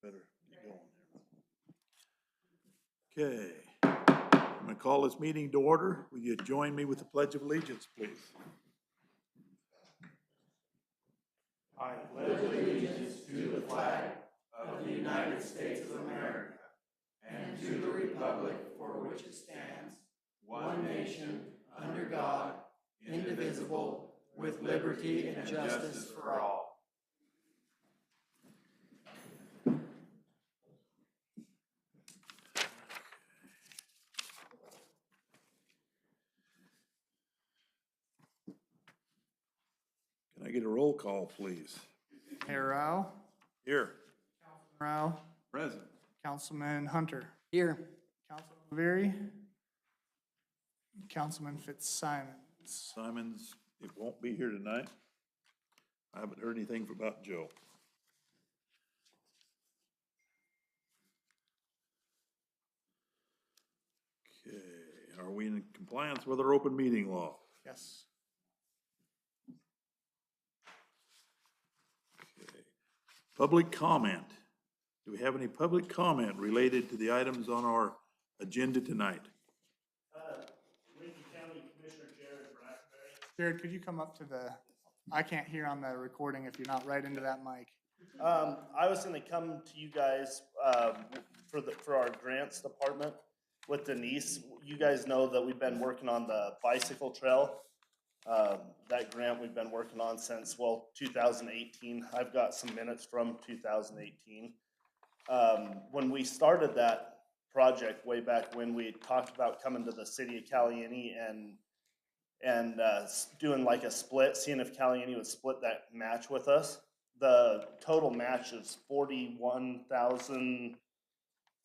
Better get going here. Okay, I'm gonna call this meeting to order. Will you join me with the Pledge of Allegiance, please? I pledge allegiance to the flag of the United States of America and to the republic for which it stands, one nation, under God, indivisible, with liberty and justice for all. Can I get a roll call, please? Mayor Rao, Here. Rao, Present. Councilman Hunter, Here. Councilman Leary, Councilman Fitzsimons. Simons, it won't be here tonight. I haven't heard anything about Joe. Okay, are we in compliance with our open meeting law? Yes. Okay. Public comment. Do we have any public comment related to the items on our agenda tonight? Lincoln County Commissioner Jared Brackberry. Jared, could you come up to I can't hear on the recording if you're not right into that mic. I was gonna come to you guys, for our grants department with Denise. You guys know that we've been working on the bicycle trail. That grant we've been working on since, 2018. I've got some minutes from 2018. When we started that project way back when, we talked about coming to the city of Caliente and doing like a split, seeing if Caliente would split that match with us. The total match is $41,500,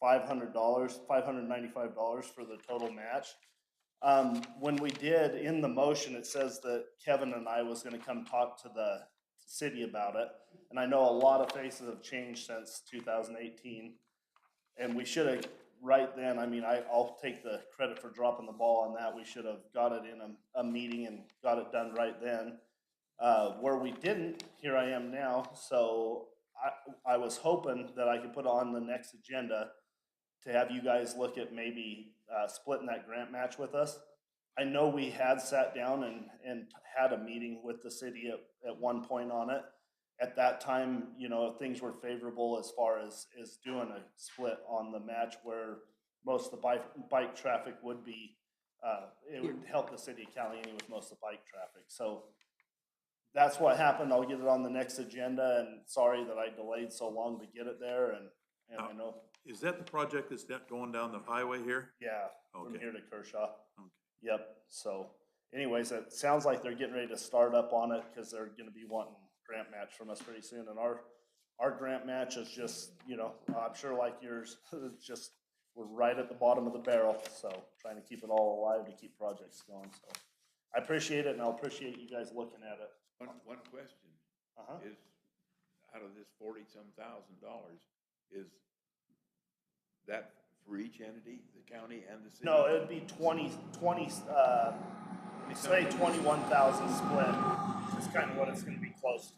$595 for the total match. When we did, in the motion, it says that Kevin and I was gonna come talk to the city about it. And I know a lot of faces have changed since 2018. And we should have, right then, I'll take the credit for dropping the ball on that. We should have got it in a meeting and got it done right then. Where we didn't, here I am now. So I was hoping that I could put on the next agenda to have you guys look at maybe splitting that grant match with us. I know we had sat down and had a meeting with the city at one point on it. At that time, things were favorable as far as doing a split on the match where most of the bike traffic would be, it would help the city of Caliente with most of the bike traffic. So that's what happened. I'll get it on the next agenda, and sorry that I delayed so long to get it there, and I know. Is that the project that's going down the highway here? Yeah, from Okay. here to Kershaw. Okay. Yep, so anyways, it sounds like they're getting ready to start up on it because they're gonna be wanting grant match from us pretty soon. And our grant match is just, I'm sure like yours, it's just, we're right at the bottom of the barrel. So trying to keep it all alive to keep projects going. So I appreciate it, and I'll appreciate you guys looking at it. One question is, out of this $40-some thousand, is that for each entity, the county and the city? No, it would be 21,000 split. It's kind of what it's gonna be close to,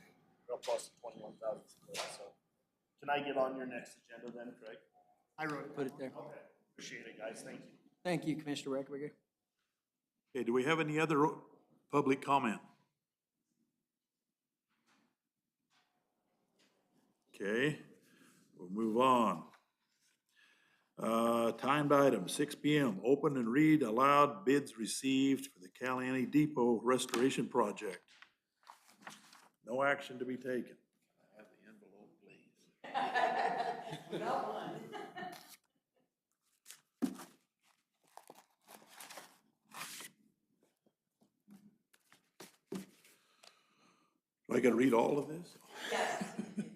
real close to 21,000 split. So can I get on your next agenda then, Craig? I wrote it. Put it there. Okay, appreciate it, guys, thank you. Thank you, Commissioner Reckerberger. Okay, do we have any other public comment? Okay, we'll move on. Timed item, 6 p.m., open and read aloud bids received for the Caliente Depot Restoration Project. No action to be taken. I have the envelope, please. Got one. Do I gotta read all of this? Yes.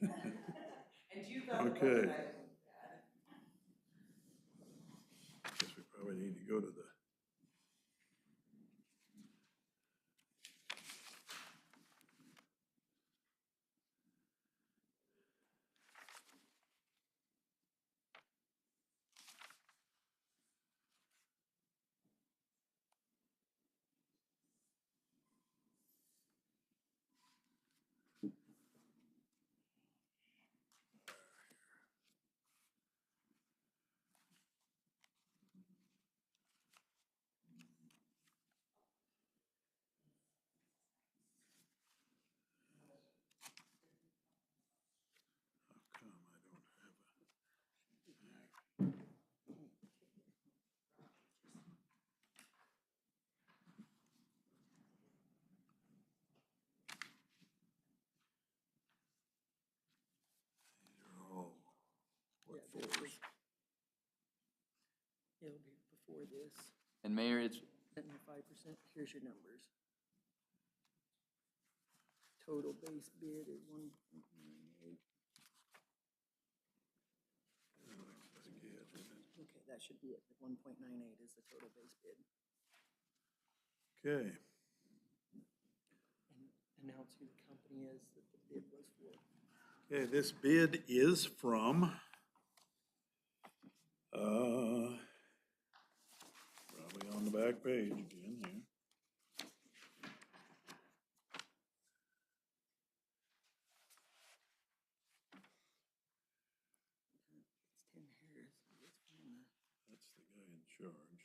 And you thought. Okay. Guess we probably need to go to the. before. It'll be before this. And Mayor, it's, And the 5%, here's your numbers. Total base bid is 1.98. Okay, that should be it. 1.98 is the total base bid. Okay, And announce who the company is that the bid was for. okay, this bid is from, probably on the back page again here. It's Tim Harris. It's from the, That's the guy in charge.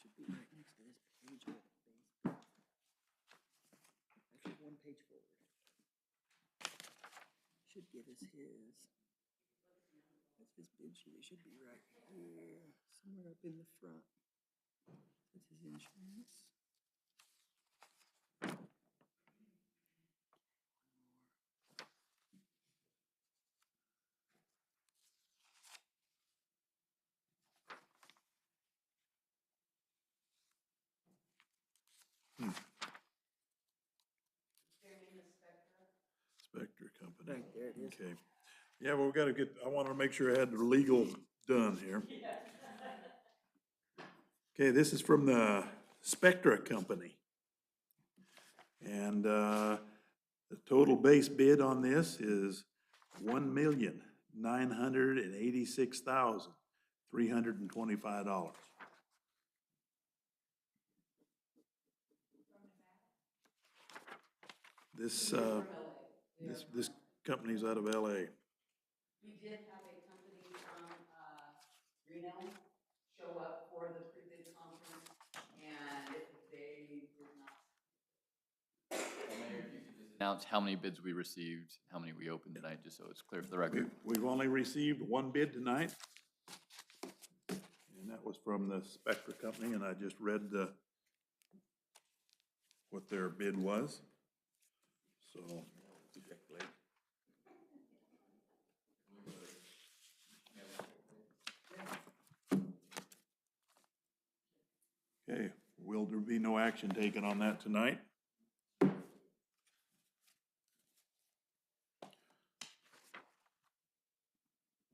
should be right next to this page with the base bid. Actually, one page forward. Should give us his. That's his bid sheet. It should be right here, somewhere up in the front. That's his insurance. Spectre Company. Right there it is. Okay. Yeah, well, we gotta get, I wanna make sure I had the legal done here. Okay, this is from the Spectra Company. And, the total base bid on this is $1,986,325. This company's out of LA. We did have a company from, Reno show up for the pre-bid conference, and they did not. Mayor, if you could just announce how many bids we received, how many we opened tonight, just so it's clear for the record. We've only received one bid tonight. And that was from the Spectra Company, and I just read what their bid was. So. Okay, will there be no action taken on that tonight?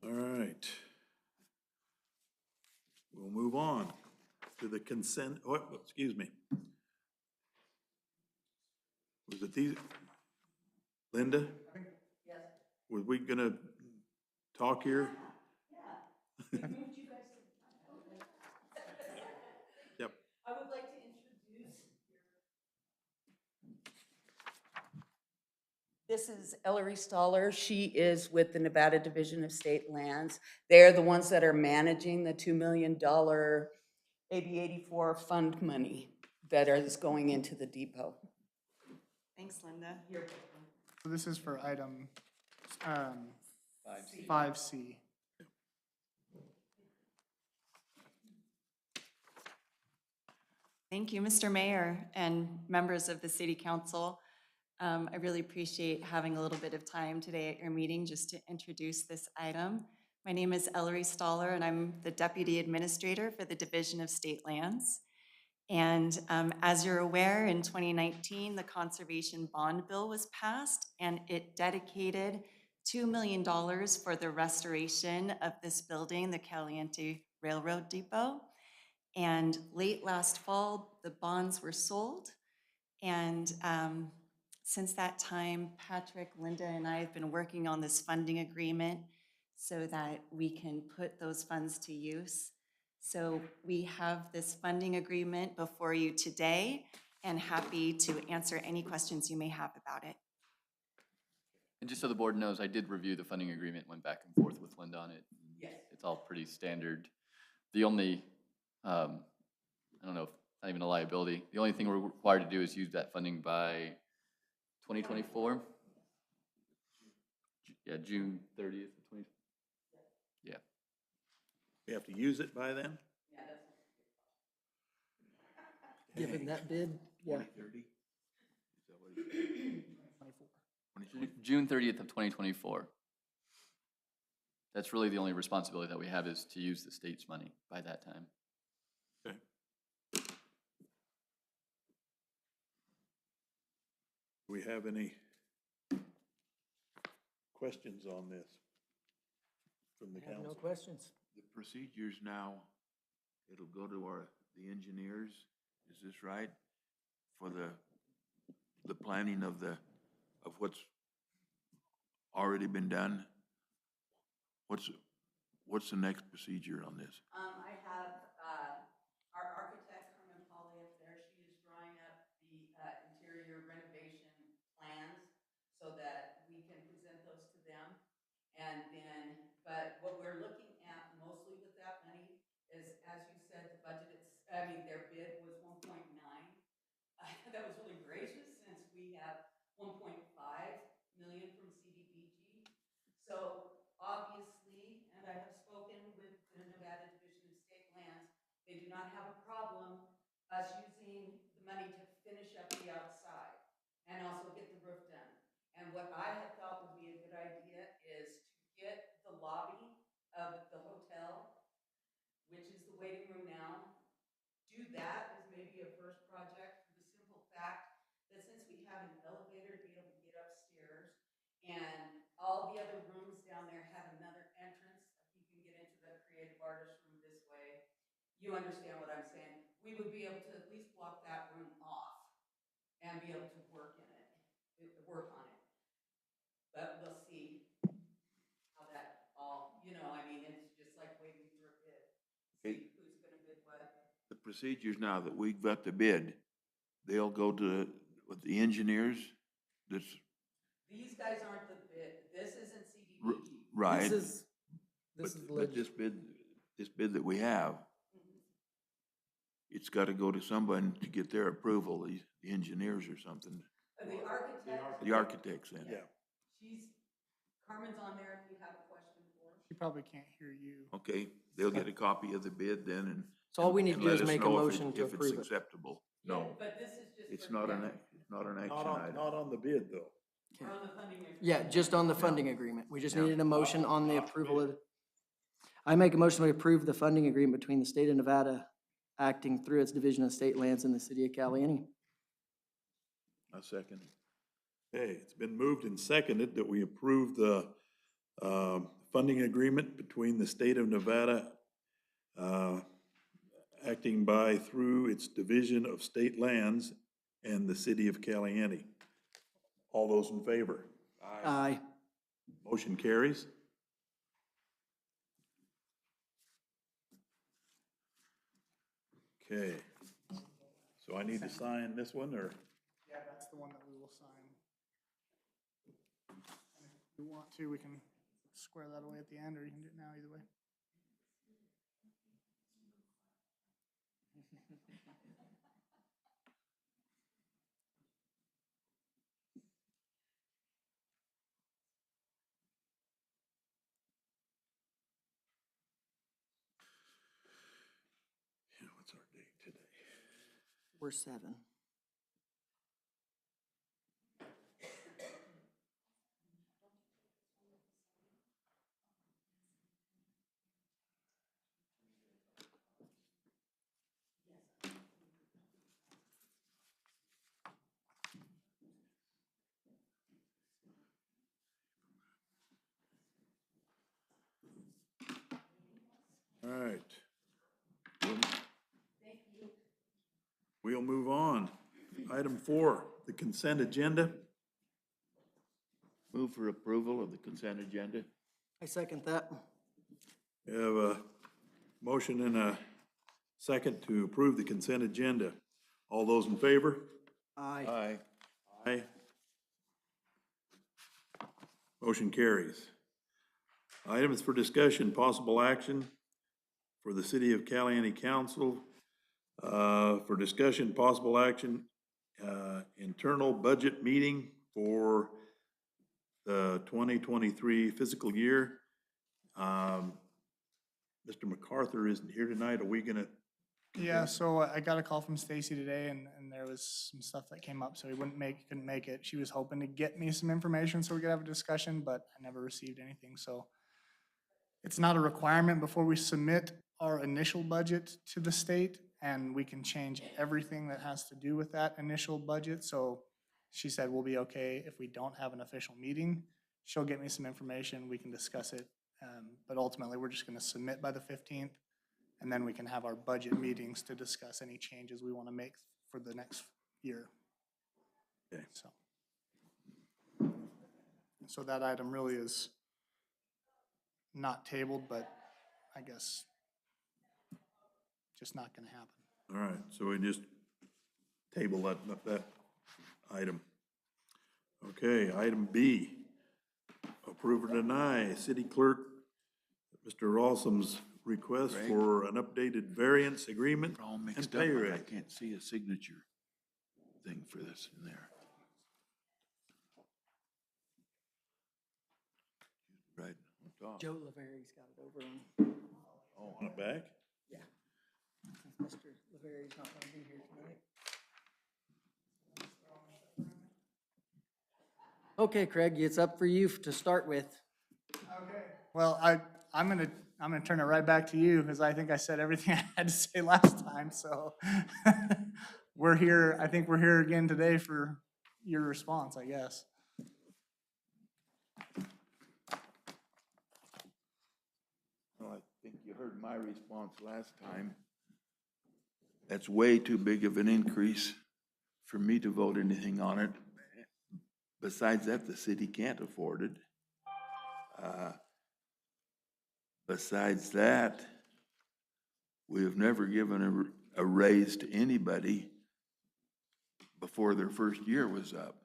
All right. We'll move on to the consent, oh, excuse me. Was it these, Linda? Yes. Was we gonna talk here? Yeah. We moved you guys to the front. Yep. I would like to introduce This is Ellery Stoller. She is with the Nevada Division of State Lands. They're the ones that are managing the $2 million AB 84 fund money that is going into the depot. Thanks, Linda. You're welcome. So this is for item 5C. 5C. Thank you, Mr. Mayor and members of the City Council. I really appreciate having a little bit of time today at your meeting just to introduce this item. My name is Ellery Stoller, and I'm the Deputy Administrator for the Division of State Lands. And as you're aware, in 2019, the Conservation Bond Bill was passed, and it dedicated $2 million for the restoration of this building, the Caliente Railroad Depot. And late last fall, the bonds were sold. And since that time, Patrick, Linda, and I have been working on this funding agreement so that we can put those funds to use. So we have this funding agreement before you today, and happy to answer any questions you may have about it. And just so the board knows, I did review the funding agreement, went back and forth with Linda on it. Yes. It's all pretty standard. The only, I don't know, if not even a liability, the only thing we're required to do is use that funding by 2024? Yeah, June 30th, 20. Yeah. We have to use it by then? Yeah, that's. Given that bid, yeah. 2030? Is that what it is? 24. June 30th of 2024. That's really the only responsibility that we have, is to use the state's money by that time. Okay. Do we have any questions on this from the I have no council? questions. The procedures now, it'll go to the engineers, is this right? For the planning of what's already been done? What's the next procedure on this? I have, our architect, Carmen Polly, up there. She is drawing up the, interior renovation plans so that we can present those to them. And then, but what we're looking at mostly with that money is, as you said, the budget, their bid was 1.9. That was really gracious, since we have 1.5 million from CDBG. So obviously, and I have spoken with the Nevada Division of State Lands, they do not have a problem us using the money to finish up the outside and also get the roof done. And what I had thought would be a good idea is to get the lobby of the hotel, which is the waiting room now, do that as maybe a first project, for the simple fact that since we have an elevator to be able to get upstairs, and all the other rooms down there have another entrance, you can get into the creative artist room this way. You understand what I'm saying? We would be able to at least block that room off and be able to work on it. But we'll see how that all, it's just like waiting for a bid. See who's gonna bid what. The procedures now that we've got the bid, they'll go to, with the engineers, this, These guys aren't the bid. This isn't r- CDBG. right? This is But legit. this bid that we have, it's gotta go to someone to get their approval, the engineers or something, The architect. the architects then. Yeah. Carmen's on there if you have a question for her. She probably can't hear you. Okay, they'll get a copy of the bid then and. So all we need and to do let is us make a know if motion to approve If it. it's acceptable. Yeah, No, but this is just. it's for- not yeah, an action Not on, item. not on the bid, though. We're on the funding agreement. Yeah, just on the funding agreement. We just Yeah. needed a motion on the Not the approval bid. of. I make a motion to approve the funding agreement between the state of Nevada acting through its Division of State Lands and the city of Caliente. A second. Okay, it's been moved and seconded that we approve the funding agreement between the state of Nevada acting by through its Division of State Lands and the city of Caliente. All those in favor? Aye. Motion carries. Okay, so I need to sign this one, or? Yeah, that's the one that we will sign. And if you want to, we can square that away at the end, or you can do it now, either way. Yeah, what's our date today? We're 7. All right. We'll move on. Item 4, the consent agenda. Move for approval of the consent agenda. I second that. We have a motion and a second to approve the consent agenda. All those in favor? Aye. Aye. Aye. Motion carries. Items for discussion, possible action for the City of Caliente Council. For discussion, possible action, internal budget meeting for the 2023 fiscal year. Mr. MacArthur isn't here tonight. Are we gonna Yeah, so I got a call from Stacy today and there was some stuff that came up, so he couldn't make it. She was hoping to get me some information so we could have a discussion, but I never received anything, so. It's not a requirement before we submit our initial budget to the state, and we can change everything that has to do with that initial budget, so she said we'll be okay if we don't have an official meeting. She'll get me some information, we can discuss it, but ultimately, we're just gonna submit by the 15th, and then we can have our budget meetings to discuss any changes we wanna make for the next year. Okay. So that item really is not tabled, but I guess just not gonna happen. All right, so we just table that item. Okay, item B, approve or deny city clerk, Mr. Rawsom's request Right. for an updated variance agreement They're all and mixed pay up. I rate. can't see a signature thing for this in there. Right on top. Joe Laveri's got it over on, Oh, on the back? yeah. Since Mr. Laveri's not gonna be here tonight. Okay, Craig, it's up for you to start with. Okay. Well, I'm gonna turn it right back to you, because I think I said everything I had to say last time, so. We're here, I think we're here again today for your response, I guess. Well, I think you heard my response last time. That's way too big of an increase for me to vote anything on it. Besides that, the city can't afford it. Besides that, we have never given a raise to anybody before their first year was up.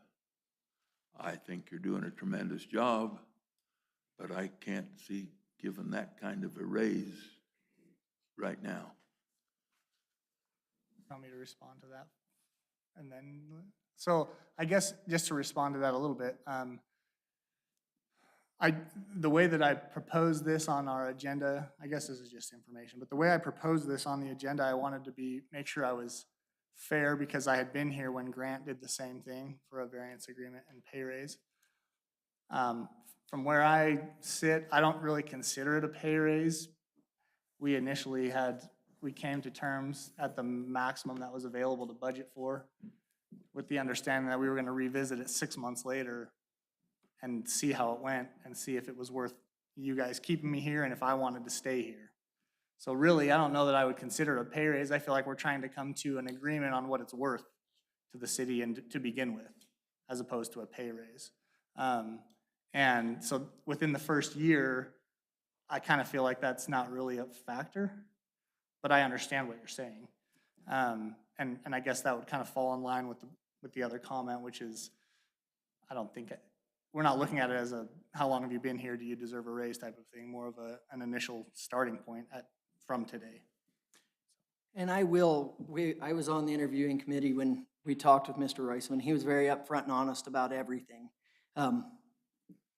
I think you're doing a tremendous job, but I can't see giving that kind of a raise right now. Want me to respond to that? And then, so I guess just to respond to that a little bit, the way that I proposed this on our agenda, I guess this is just information, but the way I proposed this on the agenda, I wanted to make sure I was fair, because I had been here when Grant did the same thing for a variance agreement and pay raise. From where I sit, I don't really consider it a pay raise. We initially we came to terms at the maximum that was available to budget for, with the understanding that we were gonna revisit it 6 months later and see how it went and see if it was worth you guys keeping me here and if I wanted to stay here. So really, I don't know that I would consider it a pay raise. I feel like we're trying to come to an agreement on what it's worth to the city and to begin with, as opposed to a pay raise. And so within the first year, I kind of feel like that's not really a factor, but I understand what you're saying. And I guess that would kind of fall in line with the other comment, which is, I don't think, we're not looking at it as how long have you been here, do you deserve a raise type of thing, more of an initial starting point from today. And I was on the interviewing committee when we talked with Mr. Reisman. He was very upfront and honest about everything.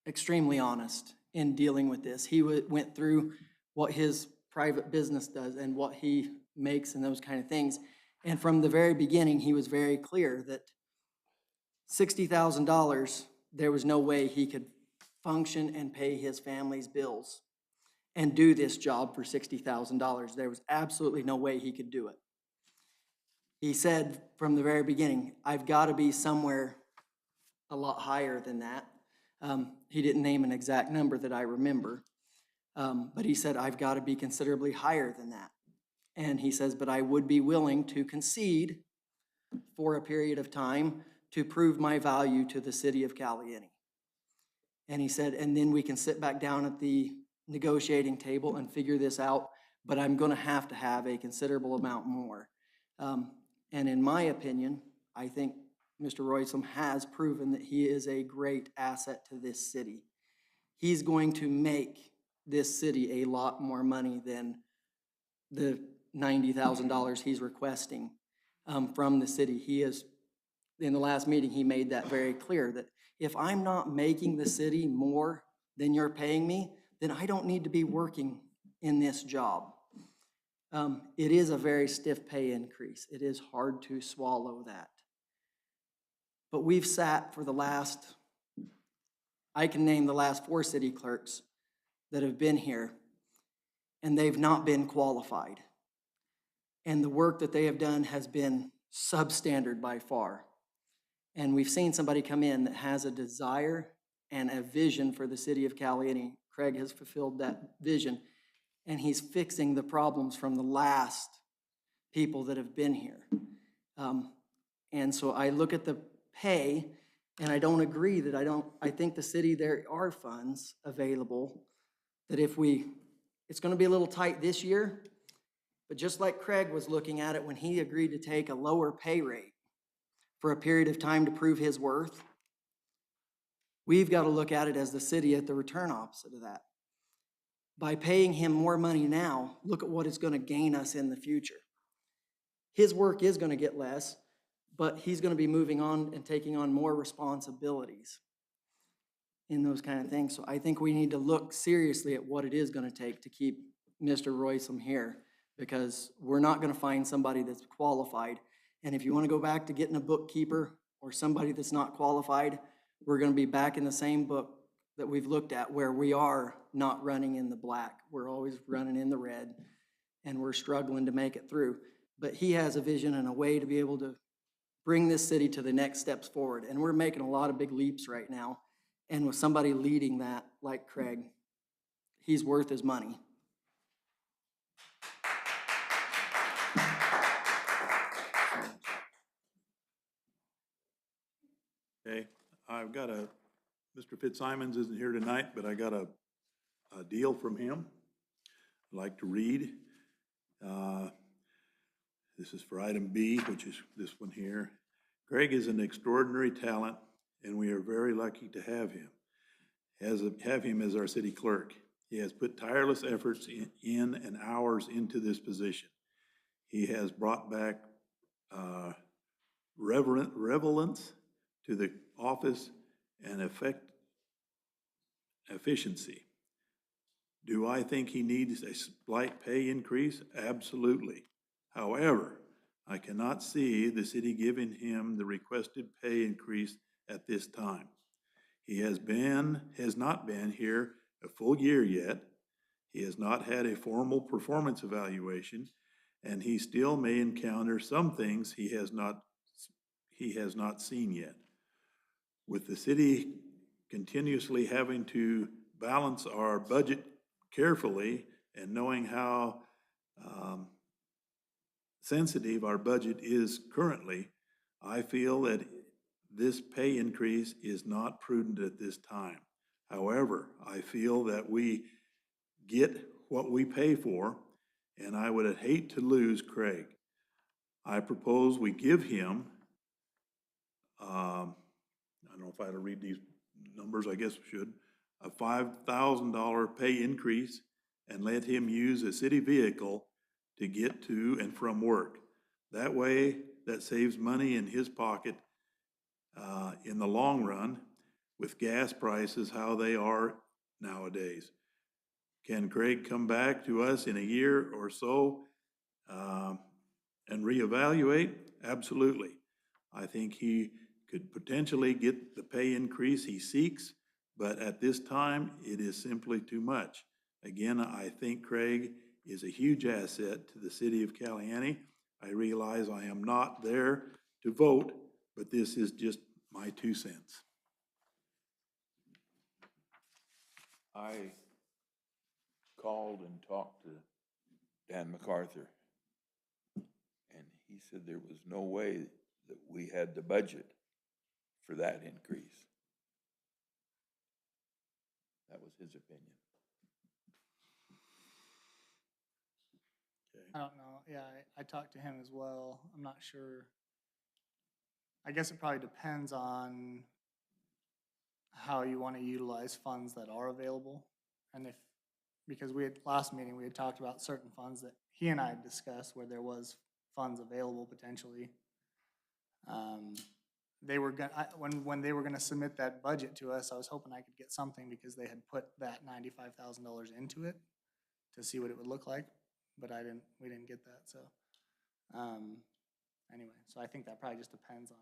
Extremely honest in dealing with this. He went through what his private business does and what he makes and those kind of things. And from the very beginning, he was very clear that $60,000, there was no way he could function and pay his family's bills and do this job for $60,000. There was absolutely no way he could do it. He said from the very beginning, I've got to be somewhere a lot higher than that. He didn't name an exact number that I remember, but he said, I've got to be considerably higher than that. And he says, but I would be willing to concede for a period of time to prove my value to the city of Caliente. And he said, and then we can sit back down at the negotiating table and figure this out, but I'm going to have a considerable amount more. And in my opinion, I think Mr. Roysum has proven that he is a great asset to this city. He's going to make this city a lot more money than the $90,000 he's requesting from the city. He is, in the last meeting, he made that very clear, that if I'm not making the city more than you're paying me, then I don't need to be working in this job. It is a very stiff pay increase. It is hard to swallow that. But we've sat for the last, I can name the last 4 city clerks that have been here, and they've not been qualified. And the work that they have done has been substandard by far. And we've seen somebody come in that has a desire and a vision for the city of Caliente. Craig has fulfilled that vision, and he's fixing the problems from the last people that have been here. And so I look at the pay, and I don't agree that I think the city, there are funds available that it's gonna be a little tight this year, but just like Craig was looking at it when he agreed to take a lower pay rate for a period of time to prove his worth, we've got to look at it as the city at the return opposite of that. By paying him more money now, look at what it's going to gain us in the future. His work is going to get less, but he's going to be moving on and taking on more responsibilities in those kind of things. So I think we need to look seriously at what it is going to take to keep Mr. Roysom here, because we're not going to find somebody that's qualified. And if you want to go back to getting a bookkeeper or somebody that's not qualified, we're going to be back in the same book that we've looked at, where we are not running in the black. We're always running in the red, and we're struggling to make it through. But he has a vision and a way to be able to bring this city to the next steps forward. And we're making a lot of big leaps right now. And with somebody leading that, like Craig, he's worth his money. Okay, I've got Mr. Fitzsimons isn't here tonight, but I got a deal from him I'd like to read. This is for item B, which is this one here. Greg is an extraordinary talent, and we are very lucky to have him. Have him as our city clerk. He has put tireless efforts in and hours into this position. He has brought back relevance to the office and efficiency. Do I think he needs a slight pay increase? Absolutely. However, I cannot see the city giving him the requested pay increase at this time. He has not been here a full year yet. He has not had a formal performance evaluation, and he still may encounter some things he has not seen yet. With the city continuously having to balance our budget carefully and knowing how sensitive our budget is currently, I feel that this pay increase is not prudent at this time. However, I feel that we get what we pay for, and I would hate to lose Craig. I propose we give him, I don't know if I had to read these numbers, I guess I should, a $5,000 pay increase and let him use a city vehicle to get to and from work. That way, that saves money in his pocket in the long run with gas prices how they are nowadays. Can Craig come back to us in a year or so and reevaluate? Absolutely. I think he could potentially get the pay increase he seeks, but at this time, it is simply too much. Again, I think Craig is a huge asset to the city of Caliente. I realize I am not there to vote, but this is just my 2 cents. I called and talked to Dan MacArthur, and he said there was no way that we had the budget for that increase. That was his opinion. I don't know. Yeah, I talked to him as well. I'm not sure. I guess it probably depends on how you want to utilize funds that are available. And because last meeting, we had talked about certain funds that he and I had discussed where there was funds available potentially. They were when they were gonna submit that budget to us, I was hoping I could get something because they had put that $95,000 into it to see what it would look like. but we didn't get that, so. Anyway, so I think that probably just depends on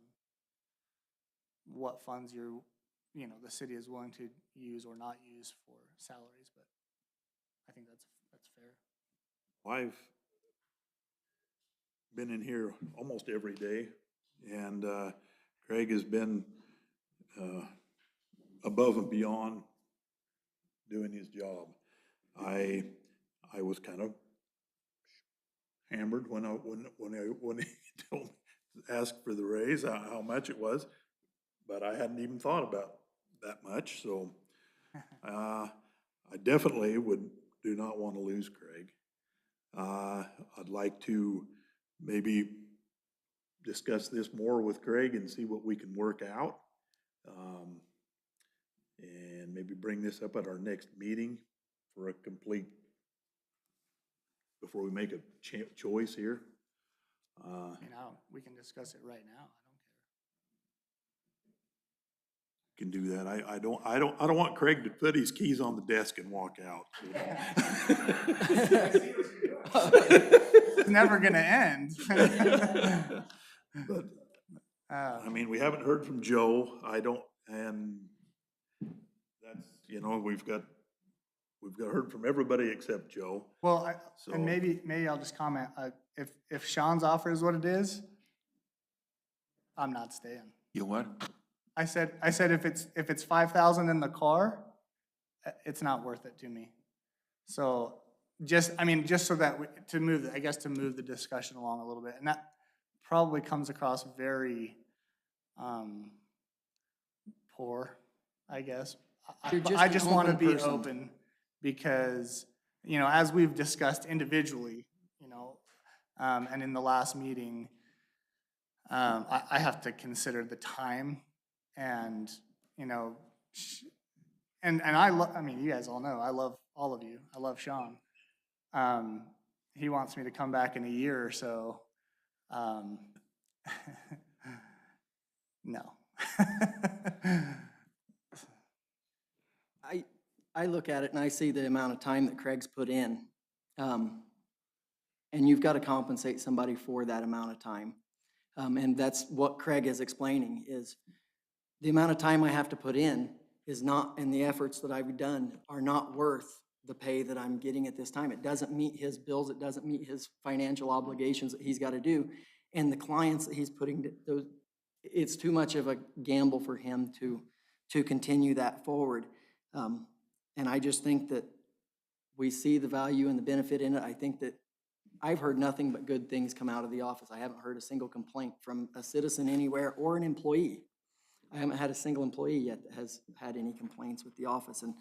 what funds the city is willing to use or not use for salaries, but I think that's fair. I've been in here almost every day, and Craig has been above and beyond doing his job. I was kind of hammered when he told me, asked for the raise, how much it was, but I hadn't even thought about that much, so I definitely do not want to lose Craig. I'd like to maybe discuss this more with Craig and see what we can work out. And maybe bring this up at our next meeting for a complete, before we make a choice here. We can discuss it right now. Can do that. I don't want Craig to put his keys on the desk and walk out. It's never gonna end. But, I mean, we haven't heard from Joe. And that's, we've got heard from everybody except Joe. Well, So- and maybe I'll just comment, if Sean's offer is what it is, I'm not staying. You what? I said if it's 5,000 in the car, it's not worth it to me. So just so that to move the discussion along a little bit, and that probably comes across very poor, I guess. You're just I an just want to open be person. open because, as we've discussed individually, and in the last meeting, I have to consider the time and, and you guys all know, I love all of you. I love Sean. He wants me to come back in a year or so. No. I look at it and I see the amount of time that Craig's put in. And you've got to compensate somebody for that amount of time. And that's what Craig is explaining, is the amount of time I have to put in is not, and the efforts that I've done are not worth the pay that I'm getting at this time. It doesn't meet his bills, it doesn't meet his financial obligations that he's got to do. And the clients that he's putting, it's too much of a gamble for him to continue that forward. And I just think that we see the value and the benefit in it. I think that I've heard nothing but good things come out of the office. I haven't heard a single complaint from a citizen anywhere or an employee. I haven't had a single employee yet that has had any complaints with the office. And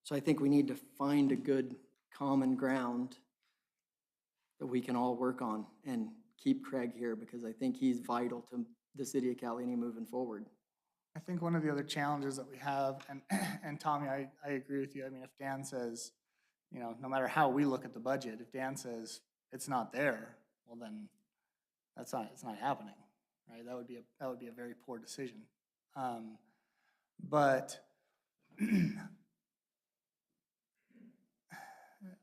so I think we need to find a good common ground that we can all work on and keep Craig here, because I think he's vital to the city of Caliente moving forward. I think one of the other challenges that we have, and Tommy, I agree with you. I mean, if Dan says, no matter how we look at the budget, if Dan says it's not there, well then it's not happening, right? That would be a very poor decision. But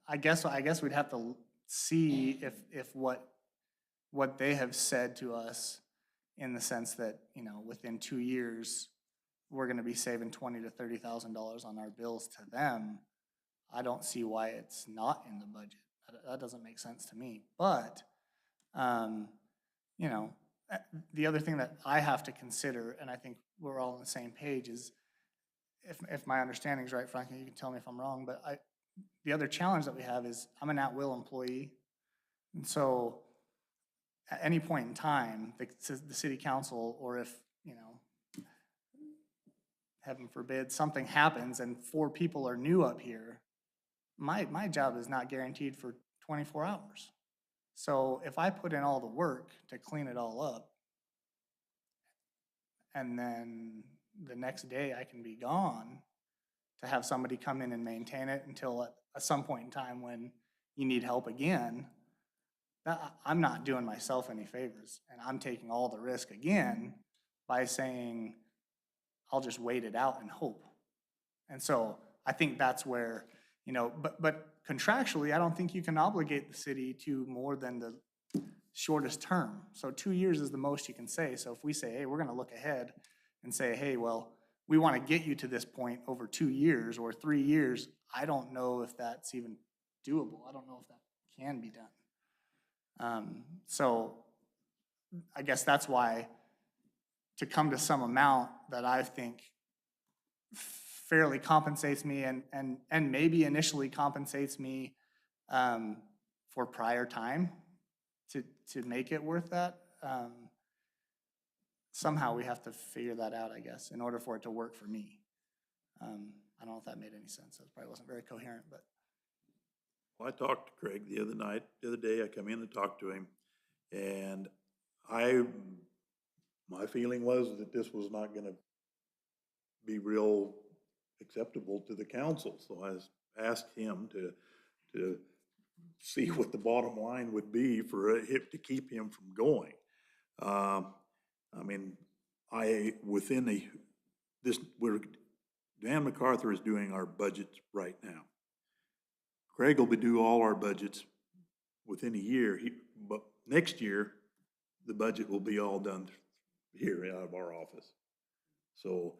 I guess we'd have to see if what they have said to us, in the sense that, within 2 years, we're gonna be saving $20,000 to $30,000 on our bills to them. I don't see why it's not in the budget. That doesn't make sense to me. But, the other thing that I have to consider, and I think we're all on the same page, is if my understanding is right, Frankie, you can tell me if I'm wrong, but the other challenge that we have is I'm an at-will employee. And so at any point in time, the city council, or if, heaven forbid, something happens and 4 people are new up here, my job is not guaranteed for 24 hours. So if I put in all the work to clean it all up, and then the next day I can be gone, to have somebody come in and maintain it until at some point in time when you need help again, I'm not doing myself any favors, and I'm taking all the risk again by saying, I'll just wait it out and hope. And so I think that's where, you know, but contractually, I don't think you can obligate the city to more than the shortest term. So 2 years is the most you can say. So if we say, hey, we're gonna look ahead and say, hey, well, we want to get you to this point over 2 years or 3 years, I don't know if that's even doable. I don't know if that can be done. So I guess that's why to come to some amount that I think fairly compensates me and maybe initially compensates me for prior time to make it worth that. Somehow we have to figure that out, I guess, in order for it to work for me. I don't know if that made any sense. That probably wasn't very coherent, but. Well, I talked to Craig the other day, I come in and talked to him, and my feeling was that this was not gonna be real acceptable to the council, so I asked him to see what the bottom line would be for him to keep him from going. I mean, Dan MacArthur is doing our budgets right now. Craig will do all our budgets within a year, but next year, the budget will be all done here out of our office. So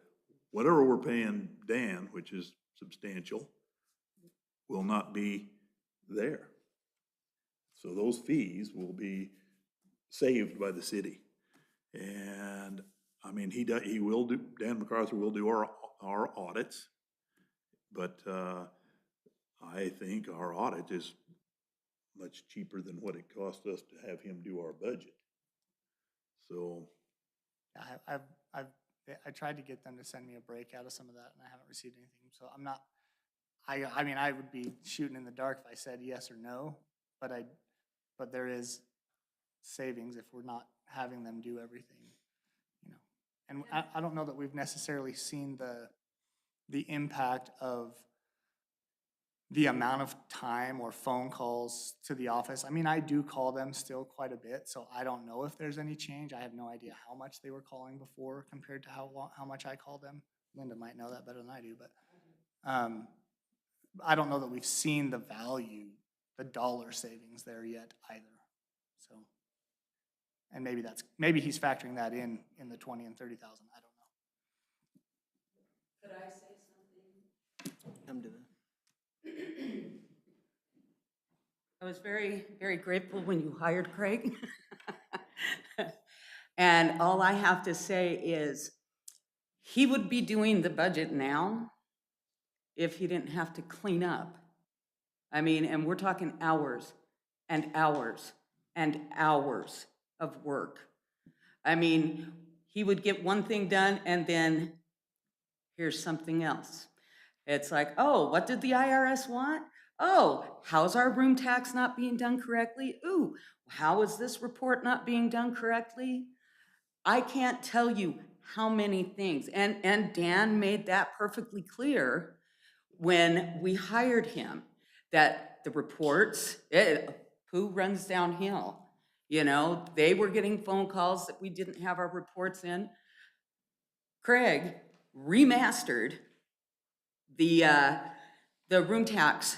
whatever we're paying Dan, which is substantial, will not be there. So those fees will be saved by the city. And I mean, Dan MacArthur will do our audits, but I think our audit is much cheaper than what it cost us to have him do our budget. So. I tried to get them to send me a breakout of some of that, and I haven't received anything. So I'm not, I mean, I would be shooting in the dark if I said yes or no, but there is savings if we're not having them do everything, you know. And I don't know that we've necessarily seen the impact of the amount of time or phone calls to the office. I mean, I do call them still quite a bit, so I don't know if there's any change. I have no idea how much they were calling before compared to how much I call them. Linda might know that better than I do, but I don't know that we've seen the value, the dollar savings there yet either. So, and maybe he's factoring that in the 20 and 30,000. I don't know. Could I say something? Come to the. I was very, very grateful when you hired Craig. And all I have to say is he would be doing the budget now if he didn't have to clean up. I mean, and we're talking hours and hours and hours of work. I mean, he would get one thing done and then here's something else. It's like, oh, what did the IRS want? Oh, how's our room tax not being done correctly? Ooh, how is this report not being done correctly? I can't tell you how many things. And Dan made that perfectly clear when we hired him, that the reports, poo runs downhill. You know, they were getting phone calls that we didn't have our reports in. Craig remastered the room tax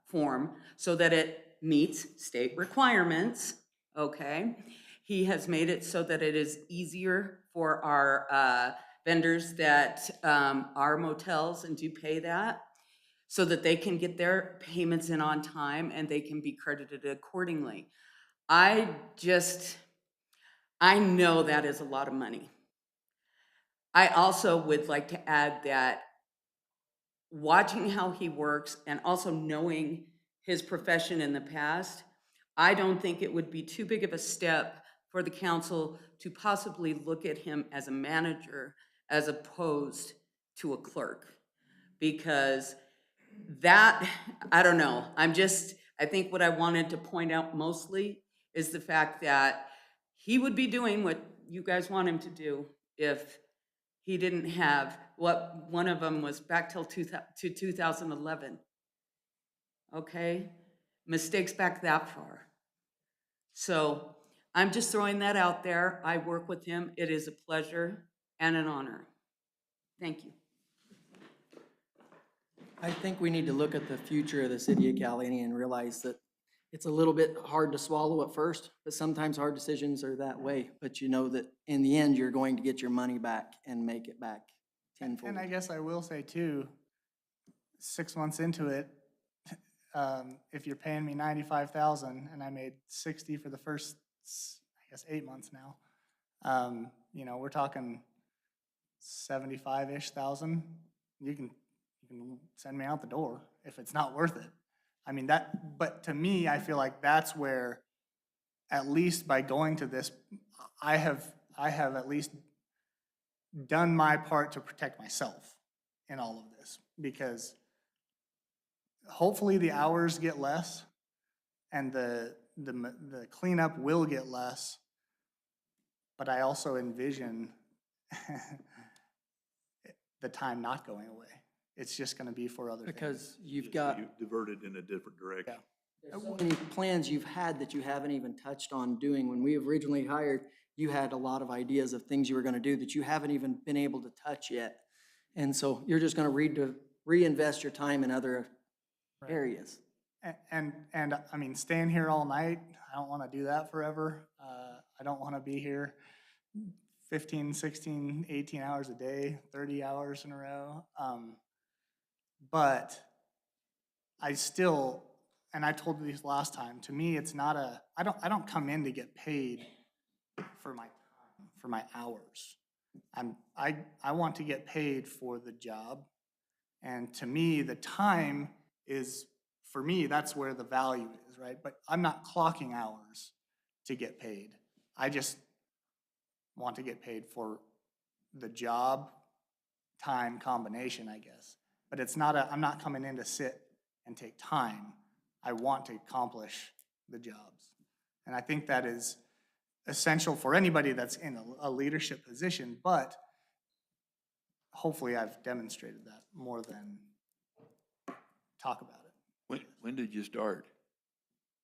form so that it meets state requirements, okay? He has made it so that it is easier for our vendors that are motels and do pay that, so that they can get their payments in on time and they can be credited accordingly. I know that is a lot of money. I also would like to add that watching how he works and also knowing his profession in the past, I don't think it would be too big of a step for the council to possibly look at him as a manager as opposed to a clerk. Because that, I don't know, I think what I wanted to point out mostly is the fact that he would be doing what you guys want him to do if he didn't have what one of them was back till 2011. Okay? Mistakes back that far. So I'm just throwing that out there. I work with him. It is a pleasure and an honor. Thank you. I think we need to look at the future of the city of Caliente and realize that it's a little bit hard to swallow at first, but sometimes hard decisions are that way. But you know that in the end, you're going to get your money back and make it back tenfold. And I guess I will say too, 6 months into it, if you're paying me 95,000 and I made 60 for the first, I guess, 8 months now, you know, we're talking 75-ish thousand. You can send me out the door if it's not worth it. I mean, but to me, I feel like that's where, at least by going to this, I have at least done my part to protect myself in all of this, because hopefully the hours get less and the cleanup will get less, but I also envision the time not going away. It's just gonna be for other things. Because you've Just got, you diverted in a different direction. there's so many plans you've had that you haven't even touched on doing. When we originally hired, you had a lot of ideas of things you were gonna do that you haven't even been able to touch yet. And so you're just gonna reinvest your time in other areas. And I mean, staying here all night, I don't wanna do that forever. I don't wanna be here 15, 16, 18 hours a day, 30 hours in a row. But I still, and I told you this last time, to me, it's not I don't come in to get paid for my time, for my hours. I want to get paid for the job. And to me, the time is, for me, that's where the value is, right? But I'm not clocking hours to get paid. I just want to get paid for the job time combination, I guess. But it's not I'm not coming in to sit and take time. I want to accomplish the jobs. And I think that is essential for anybody that's in a leadership position, but hopefully I've demonstrated that more than talk about it. When did you start?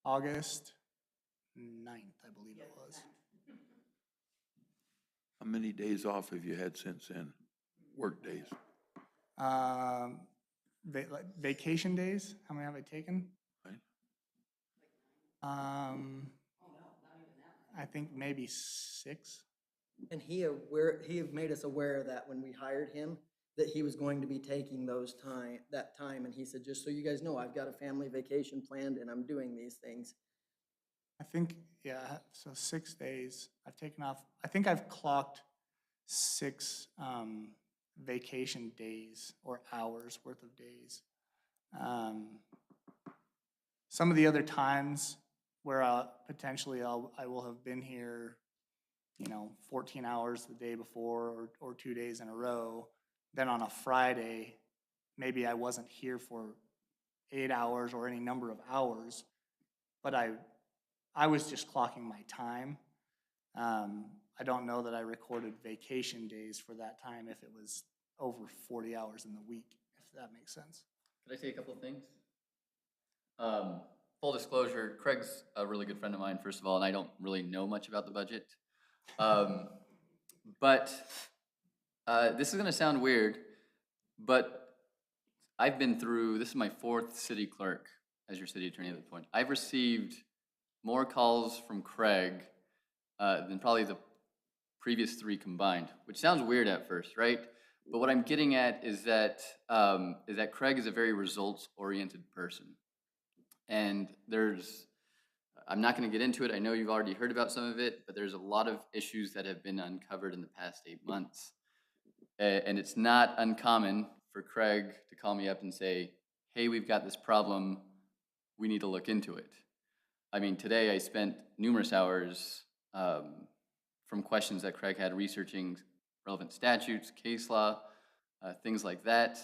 August 9th, I believe it was. How many days off have you had since then? Work days? Like vacation days, how many have I taken? Right. I think maybe 6. And he had made us aware of that when we hired him, that he was going to be taking that time, and he said, just so you guys know, I've got a family vacation planned and I'm doing these things. I think, yeah, so 6 days I've taken off. I think I've clocked 6 vacation days or hours worth of days. Some of the other times where potentially I will have been here, you know, 14 hours the day before or 2 days in a row. Then on a Friday, maybe I wasn't here for 8 hours or any number of hours, but I was just clocking my time. I don't know that I recorded vacation days for that time if it was over 40 hours in the week, if that makes sense. Could I say a couple of things? Full disclosure, Craig's a really good friend of mine, first of all, and I don't really know much about the budget. But this is gonna sound weird, but I've been through, this is my 4th city clerk as your city attorney at this point. I've received more calls from Craig than probably the previous 3 combined, which sounds weird at first, right? But what I'm getting at is that Craig is a very results-oriented person. And I'm not gonna get into it, I know you've already heard about some of it, but there's a lot of issues that have been uncovered in the past 8 months. And it's not uncommon for Craig to call me up and say, hey, we've got this problem, we need to look into it. I mean, today I spent numerous hours from questions that Craig had researching relevant statutes, case law, things like that,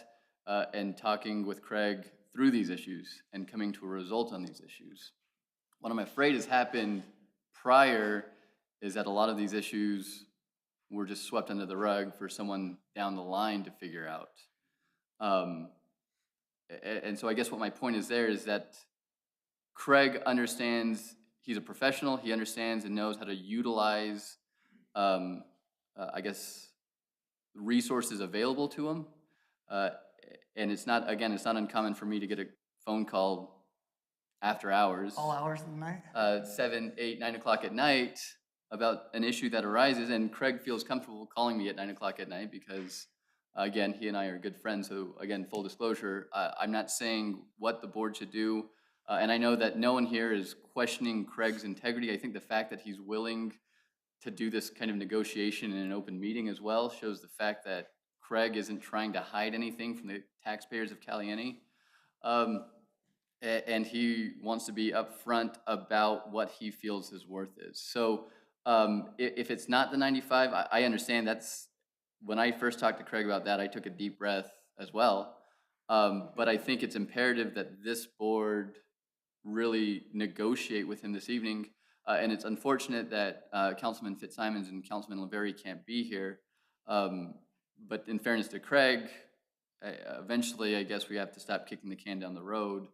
and talking with Craig through these issues and coming to a result on these issues. What I'm afraid has happened prior is that a lot of these issues were just swept under the rug for someone down the line to figure out. And so I guess what my point is there is that Craig understands, he's a professional, he understands and knows how to utilize, I guess, resources available to him. And it's not, again, it's not uncommon for me to get a phone call after hours. All hours of the night? 7, 8, 9 o'clock at night about an issue that arises, and Craig feels comfortable calling me at 9 o'clock at night because, again, he and I are good friends. So again, full disclosure, I'm not saying what the board should do. And I know that no one here is questioning Craig's integrity. I think the fact that he's willing to do this kind of negotiation in an open meeting as well shows the fact that Craig isn't trying to hide anything from the taxpayers of Caliente. And he wants to be upfront about what he feels his worth is. So if it's not the 95, I understand that's, when I first talked to Craig about that, I took a deep breath as well. But I think it's imperative that this board really negotiate with him this evening. And it's unfortunate that Councilman Fitzsimons and Councilman LaVerry can't be here. But in fairness to Craig, eventually I guess we have to stop kicking the can down the road.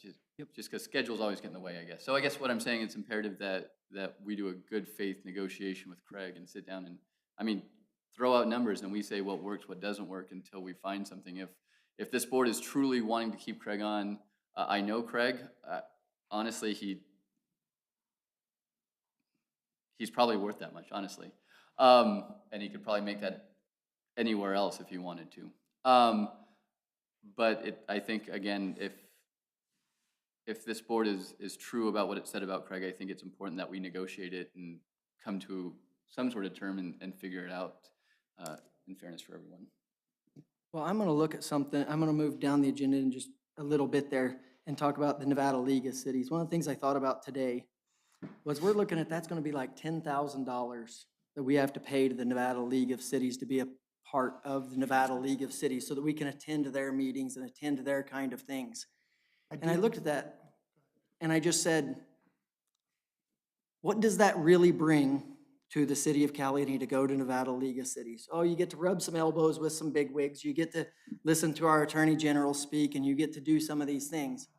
Just because schedules always get in the way, I guess. So I guess what I'm saying, it's imperative that we do a good faith negotiation with Craig and sit down and, I mean, throw out numbers and we say what works, what doesn't work until we find something. If this board is truly wanting to keep Craig on, I know Craig, honestly, he's probably worth that much, honestly. And he could probably make that anywhere else if he wanted to. But I think, again, if this board is true about what it said about Craig, I think it's important that we negotiate it and come to some sort of term and figure it out in fairness for everyone. Well, I'm gonna look at something, I'm gonna move down the agenda in just a little bit there and talk about the Nevada League of Cities. One of the things I thought about today was we're looking at, that's gonna be like $10,000 that we have to pay to the Nevada League of Cities to be a part of the Nevada League of Cities so that we can attend to their meetings and attend to their kind of things. And I looked at that and I just said, what does that really bring to the city of Caliente to go to Nevada League of Cities? Oh, you get to rub some elbows with some bigwigs, you get to listen to our Attorney General speak, and you get to do some of these things.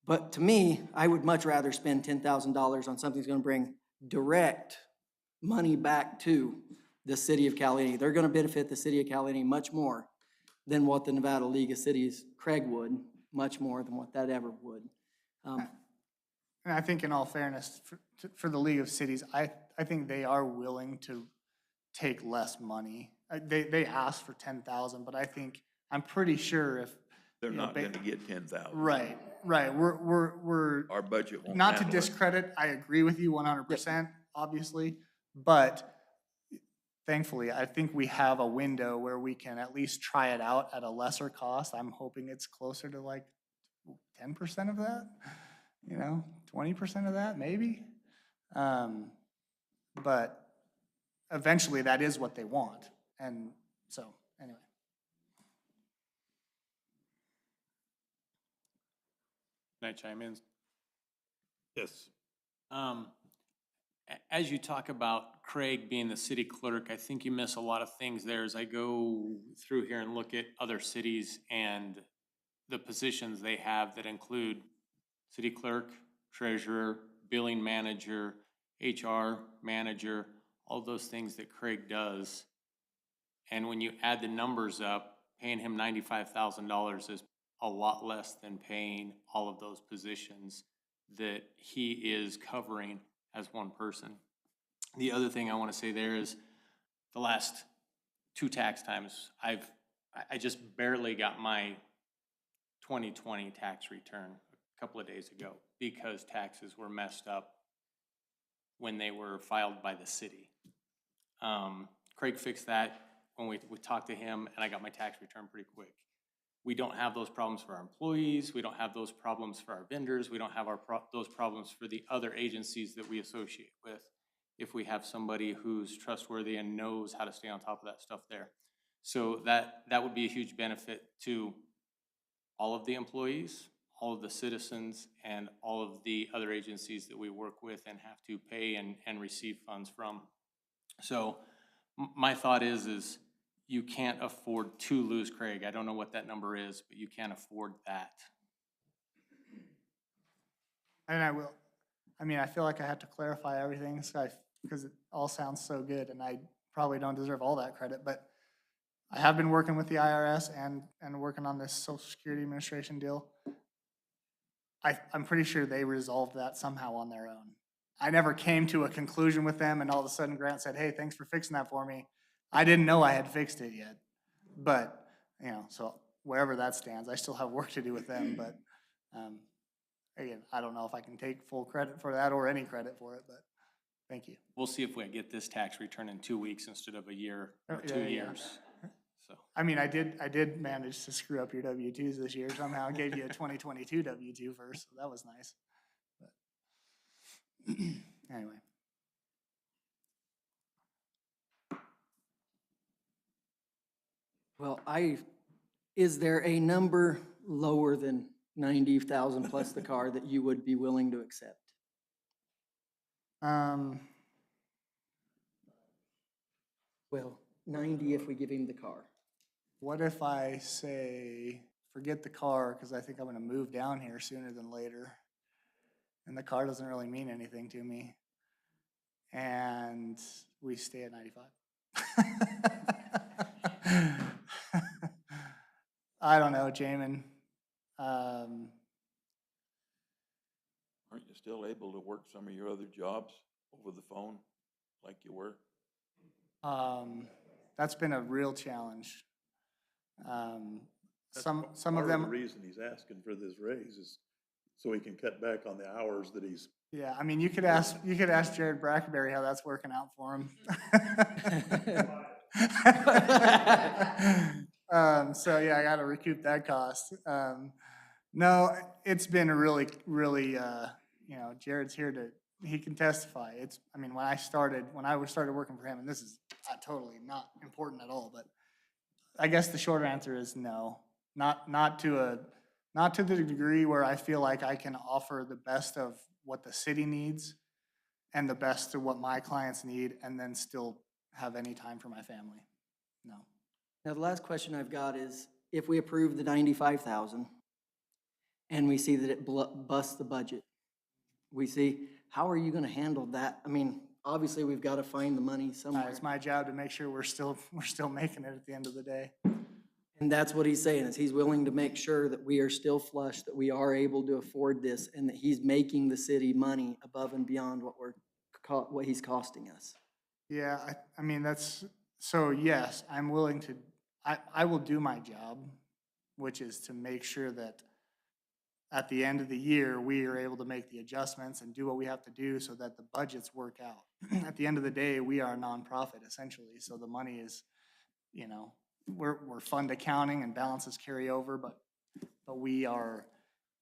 But to me, I would much rather spend $10,000 on something that's gonna bring direct money back to the city of Caliente. They're gonna benefit the city of Caliente much more than what the Nevada League of Cities, Craig would, much more than what that ever would. And I think in all fairness, for the League of Cities, I think they are willing to take less money. They asked for 10,000, but I'm pretty sure if. They're you know, not gonna get 10,000. Right. We're. Our budget won't Not to handle it. discredit, I agree with you 100%, obviously, but thankfully, I think we have a window where we can at least try it out at a lesser cost. I'm hoping it's closer to like 10% of that, 20% of that, maybe. But eventually, that is what they want. And so, anyway. Can I chime in? Yes. As you talk about Craig being the city clerk, I think you miss a lot of things there. As I go through here and look at other cities and the positions they have that include city clerk, treasurer, billing manager, HR manager, all those things that Craig does. And when you add the numbers up, paying him $95,000 is a lot less than paying all of those positions that he is covering as one person. The other thing I want to say there is the last 2 tax times, I just barely got my 2020 tax return a couple of days ago because taxes were messed up when they were filed by the city. Craig fixed that when we talked to him, and I got my tax return pretty quick. We don't have those problems for our employees. We don't have those problems for our vendors. We don't have those problems for the other agencies that we associate with if we have somebody who's trustworthy and knows how to stay on top of that stuff there. So that would be a huge benefit to all of the employees, all of the citizens, and all of the other agencies that we work with and have to pay and receive funds from. So my thought is you can't afford to lose Craig. I don't know what that number is, but you can't afford that. And I feel like I have to clarify everything because it all sounds so good and I probably don't deserve all that credit, but I have been working with the IRS and working on this Social Security Administration deal. I'm pretty sure they resolved that somehow on their own. I never came to a conclusion with them, and all of a sudden Grant said, hey, thanks for fixing that for me. I didn't know I had fixed it yet. But, you know, so wherever that stands, I still have work to do with them, but, again, I don't know if I can take full credit for that or any credit for it, but thank you. We'll see if we get this tax return in 2 weeks instead of a year or Yeah, 2 yeah. years. So, I mean, I did manage to screw up your W-2s this year somehow. I gave you a 2022 W-2 first, so that was nice. But anyway. Well, is there a number lower than 90,000 plus the car that you would be willing to accept? Well, 90 if we give him the car. What if I say, forget the car, because I think I'm gonna move down here sooner than later, and the car doesn't really mean anything to me, and we stay at 95? I don't know, Jamin. Aren't you still able to work some of your other jobs over the phone like you were? That's been a real challenge. That's Some of part them. the reason he's asking for this raise is so he can cut back on the hours that he's. Yeah, I mean, you could ask Jared Brackenberry how that's working out for him. So yeah, I gotta recoup that cost. No, it's been really, you know, Jared's here he can testify. I mean, when I started working for him, and this is totally not important at all, but I guess the short answer is no. Not to the degree where I feel like I can offer the best of what the city needs and the best of what my clients need, and then still have any time for my family. No. Now, the last question I've got is, if we approve the 95,000 and we see that it busts the budget, we see, how are you gonna handle that? I mean, obviously, we've gotta find the money somewhere. It's my job to make sure we're still making it at the end of the day. And that's what he's saying, is he's willing to make sure that we are still flush, that we are able to afford this, and that he's making the city money above and beyond what he's costing us. Yeah, I mean, so yes, I'm willing to, I will do my job, which is to make sure that at the end of the year, we are able to make the adjustments and do what we have to do so that the budgets work out. At the end of the day, we are a nonprofit essentially, so the money is, you know, we're fund accounting and balances carry over, but we are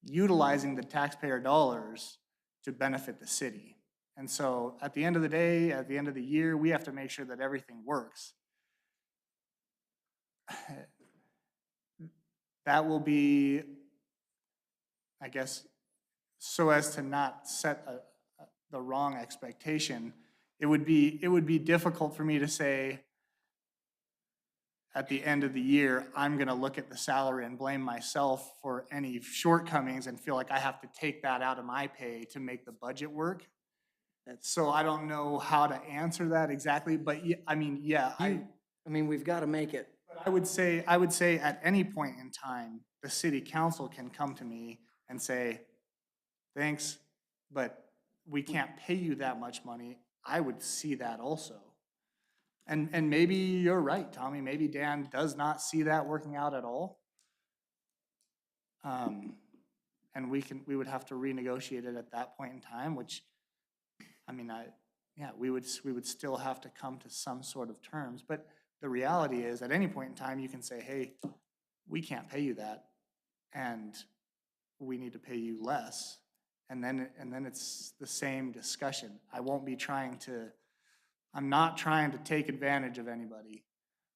utilizing the taxpayer dollars to benefit the city. And so at the end of the day, at the end of the year, we have to make sure that everything works. That will be, I guess, so as to not set the wrong expectation, it would be difficult for me to say at the end of the year, I'm gonna look at the salary and blame myself for any shortcomings and feel like I have to take that out of my pay to make the budget work. So I don't know how to answer that exactly, but I mean, yeah. I mean, we've gotta make it. I would say at any point in time, the city council can come to me and say, thanks, but we can't pay you that much money. I would see that also. And maybe you're right, Tommy, maybe Dan does not see that working out at all. And we would have to renegotiate it at that point in time, which, I mean, we would still have to come to some sort of terms, but the reality is, at any point in time, you can say, hey, we can't pay you that, and we need to pay you less. And then it's the same discussion. I'm not trying to take advantage of anybody.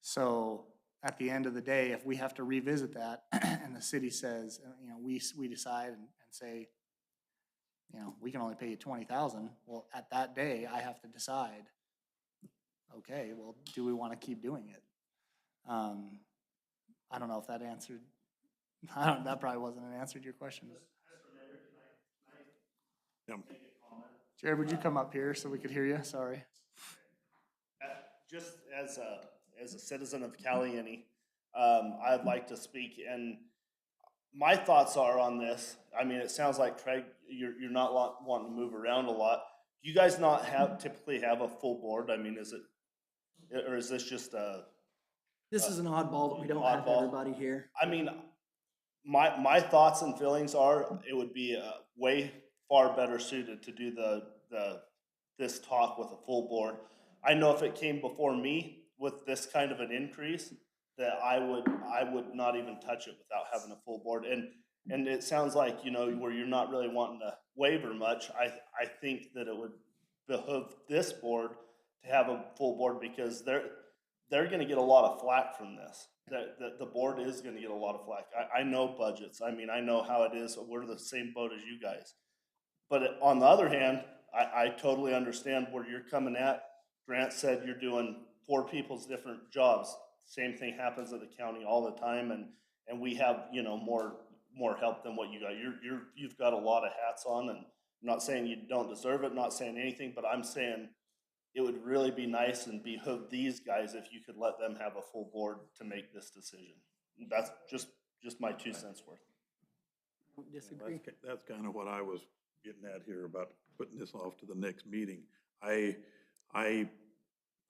So at the end of the day, if we have to revisit that and the city says, you know, we decide and say, you know, we can only pay you 20,000. Well, at that day, I have to decide, okay, well, do we want to keep doing it? I don't know if that answered, that probably wasn't an answer to your question. Jared, would you come up here so we could hear you? Sorry. Just as as a citizen of Caliente, I'd like to speak, and my thoughts are on this. I mean, it sounds like Craig, you're not wanting to move around a lot. Do you guys not typically have a full board? I mean, or is this just a? This is an oddball that we don't have Oddball. everybody here. I mean, my thoughts and feelings are, it would be way far better suited to do this talk with a full board. I know if it came before me with this kind of an increase, that I would not even touch it without having a full board. And it sounds like, you know, where you're not really wanting to waver much, I think that it would behoove this board to have a full board, because they're gonna get a lot of flack from this. The board is gonna get a lot of flack. I know budgets. I mean, I know how it is. We're the same boat as you guys. But on the other hand, I totally understand where you're coming at. Grant said you're doing 4 people's different jobs. Same thing happens at the county all the time, and we have, you know, more help than what you got. You've got a lot of hats on, and I'm not saying you don't deserve it, not saying anything, but I'm saying it would really be nice and behoove these guys if you could let them have a full board to make this decision. That's just my 2 cents worth. Disagree. That's kind of what I was getting at here about putting this off to the next meeting. I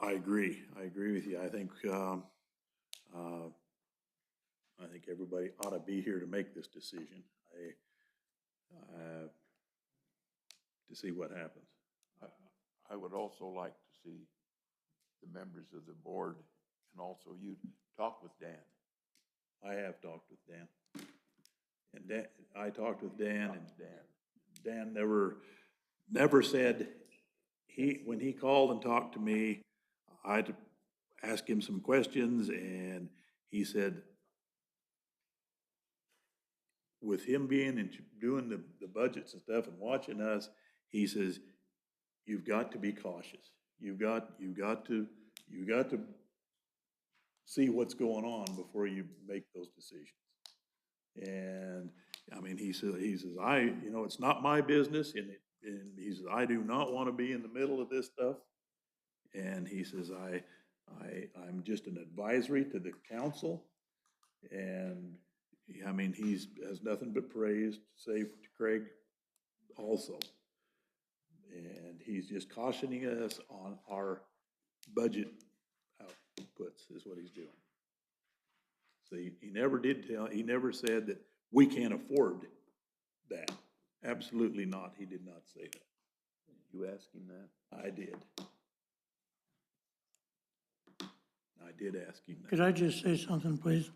agree. I agree with you. I think everybody ought to be here to make this decision. To see what happens. I would also like to see the members of the board and also you talk with Dan. I have talked with Dan. And Dan, I talked with Dan, and Dan never said, when he called and talked to me, I'd ask him some questions, and he said, with him being and doing the budgets and stuff and watching us, he says, you've got to be cautious. You've got to see what's going on before you make those decisions. And I mean, he says, it's not my business, and he says, I do not want to be in the middle of this stuff. And he says, I'm just an advisory to the council. And I mean, has nothing but praise to say to Craig also. And he's just cautioning us on our budget outputs is what he's doing. So he never said that we can't afford that. Absolutely not. He did not say that. You ask him that? I did. I did ask him that. Could I just say something, please?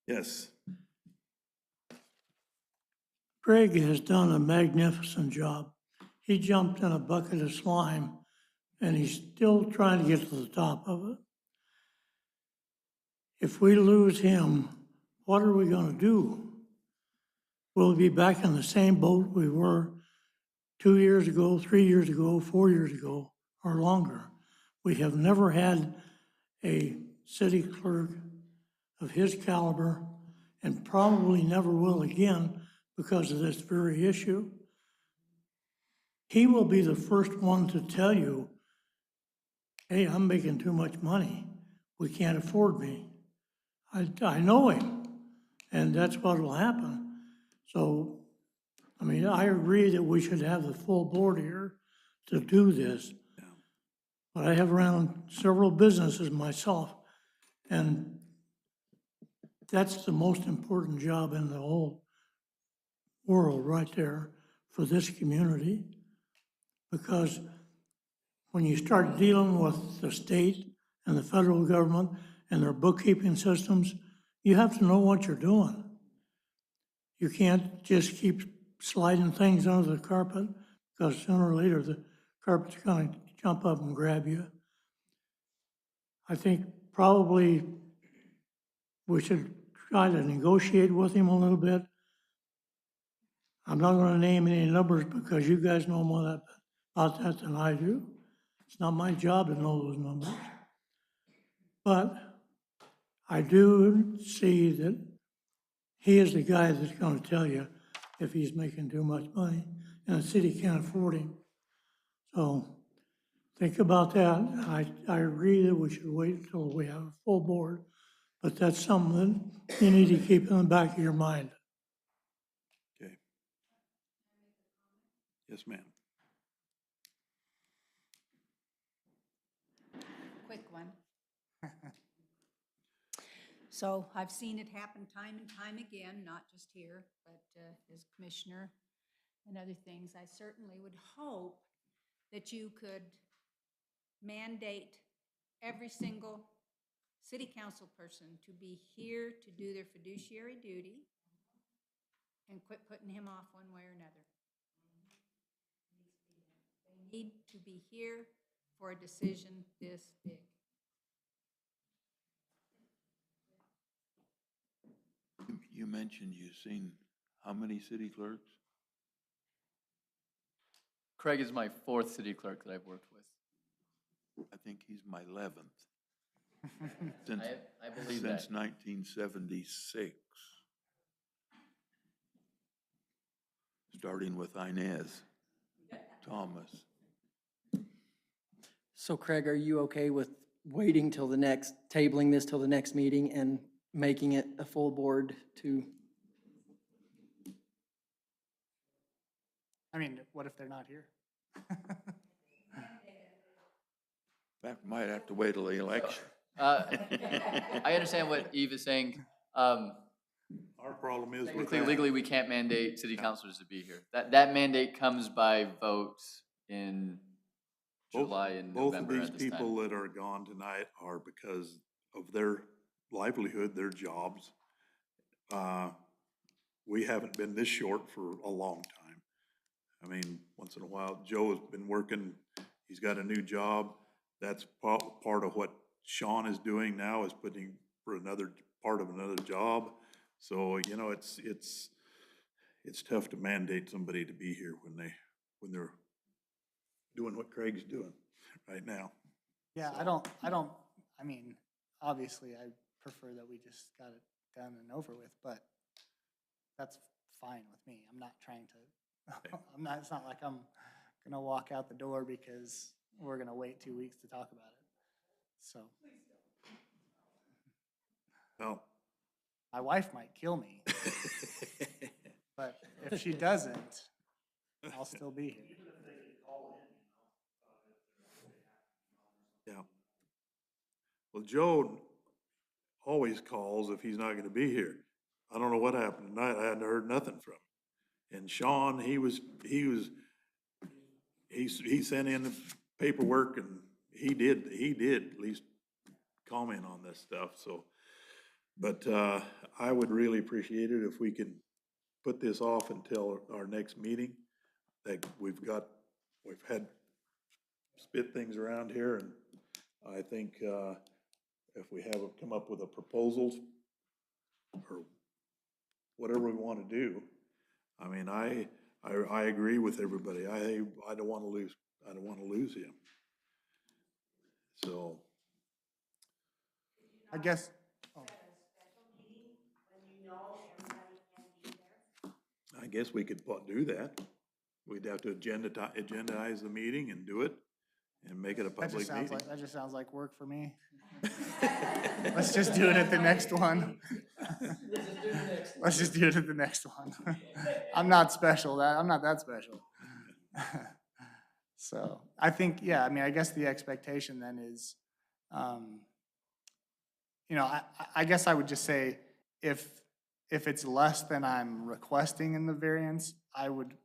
Yes. Craig has done a magnificent job. He jumped in a bucket of slime, and he's still trying to get to the top of it. If we lose him, what are we going to do? We'll be back in the same boat we were 2 years ago, 3 years ago, 4 years ago, or longer. We have never had a city clerk of his caliber, and probably never will again because of this very issue. He will be the first one to tell you, hey, I'm making too much money. We can't afford me. I know him, and that's what will happen. So, I mean, I agree that we should have the full board here to do this. But I have run several businesses myself, and that's the most important job in the whole world right there for this community. Because when you start dealing with the state and the federal government and their bookkeeping systems, you have to know what you're doing. You can't just keep sliding things under the carpet, because sooner or later the carpet's going to jump up and grab you. I think probably we should try to negotiate with him a little bit. I'm not going to name any numbers because you guys know more about that than I do. It's not my job to know those numbers. But I do see that he is the guy that's going to tell you if he's making too much money and the city can't afford him. So think about that. I agree that we should wait until we have a full board, but that's something that you need to keep in the back of your mind. Okay. Yes, ma'am. Quick one. So I've seen it happen time and time again, not just here, but as commissioner and other things. I certainly would hope that you could mandate every single city council person to be here to do their fiduciary duty and quit putting him off one way or another. They need to be here for a decision this big. You mentioned you've seen how many city clerks? Craig is my fourth city clerk that I've worked with. I think he's my 11th. Since, I believe that. since 1976. Starting with Inez Thomas. So Craig, are you okay with waiting till the next, tabling this till the next meeting and making it a full board to? I mean, what if they're not here? In fact, might have to wait till the election. I understand what Eve is saying. Our problem is with Technically, that. legally, we can't mandate city councilors to be here. That mandate comes by vote in July and November Both at of this these time. people that are gone tonight are because of their livelihood, their jobs. We haven't been this short for a long time. I mean, once in a while, Joe has been working, he's got a new job. That's part of what Sean is doing now, is putting for another part of another job. So, you know, it's tough to mandate somebody to be here when they're doing what Craig's doing right now. Yeah, I mean, obviously, I prefer that we just got it done and over with, but that's fine with me. I'm not trying to, it's not like I'm gonna walk out the door because we're gonna wait 2 weeks to talk about it. So. Well, My wife might kill me, but if she doesn't, I'll still be here. yeah. Well, Joe always calls if he's not gonna be here. I don't know what happened tonight. I hadn't heard nothing from him. And Sean, he sent in the paperwork and he did at least comment on this stuff, so. But, I would really appreciate it if we could put this off until our next meeting. That we've had spit things around here, and I think, if we have come up with a proposal or whatever we want to do, I mean, I agree with everybody. I don't want to lose him. So. I guess, oh, I guess we could do that. We'd have to agendize the meeting and do it and make it a public meeting. that just sounds like work for me. Let's just do it at the next one. Let's just do it at the next one. I'm not special, I'm not that special. So, I think, yeah, I mean, I guess the expectation then is, you know, I guess I would just say, if it's less than I'm requesting in the variance, I would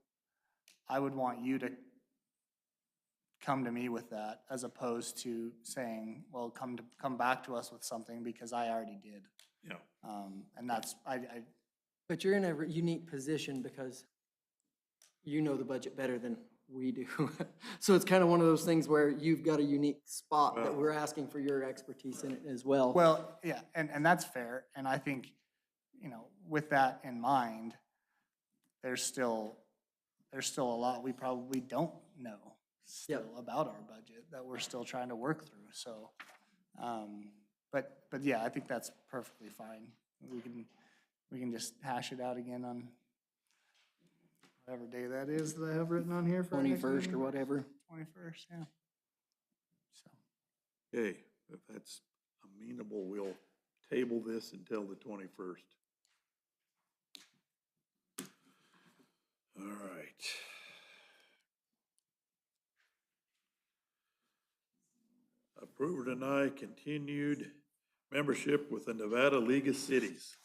want you to come to me with that, as opposed to saying, well, come back to us with something, because I already did. Yeah. And that's, But you're in a unique position because you know the budget better than we do. So it's kind of one of those things where you've got a unique spot that we're asking for your expertise in it as well. well, yeah, and that's fair, and I think, you know, with that in mind, there's still a lot we probably don't know still about our budget that we're still trying to work through, so, but yeah, I think that's perfectly fine. We can just hash it out again on whatever day that is that I have written on here for our next 21st or meeting. whatever. 21st, yeah. Okay, if that's amenable, we'll table this until the 21st. All right. Approve or deny continued membership with the Nevada League of Cities.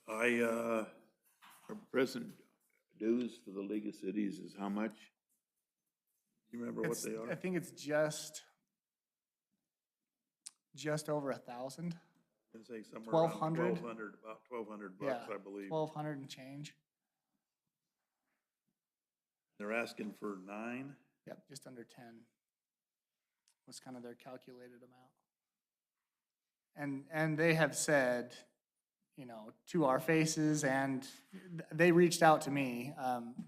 Our present dues for the League of Cities is how much? You remember what It's, they are? I think it's just over 1,000. I'd say somewhere around 1,200. 1,200, about 1,200 Yeah, bucks, I believe. 1,200 and change. They're asking for 9. Yep, just under 10 was kind of their calculated amount. And they have said, you know, to our faces, and they reached out to me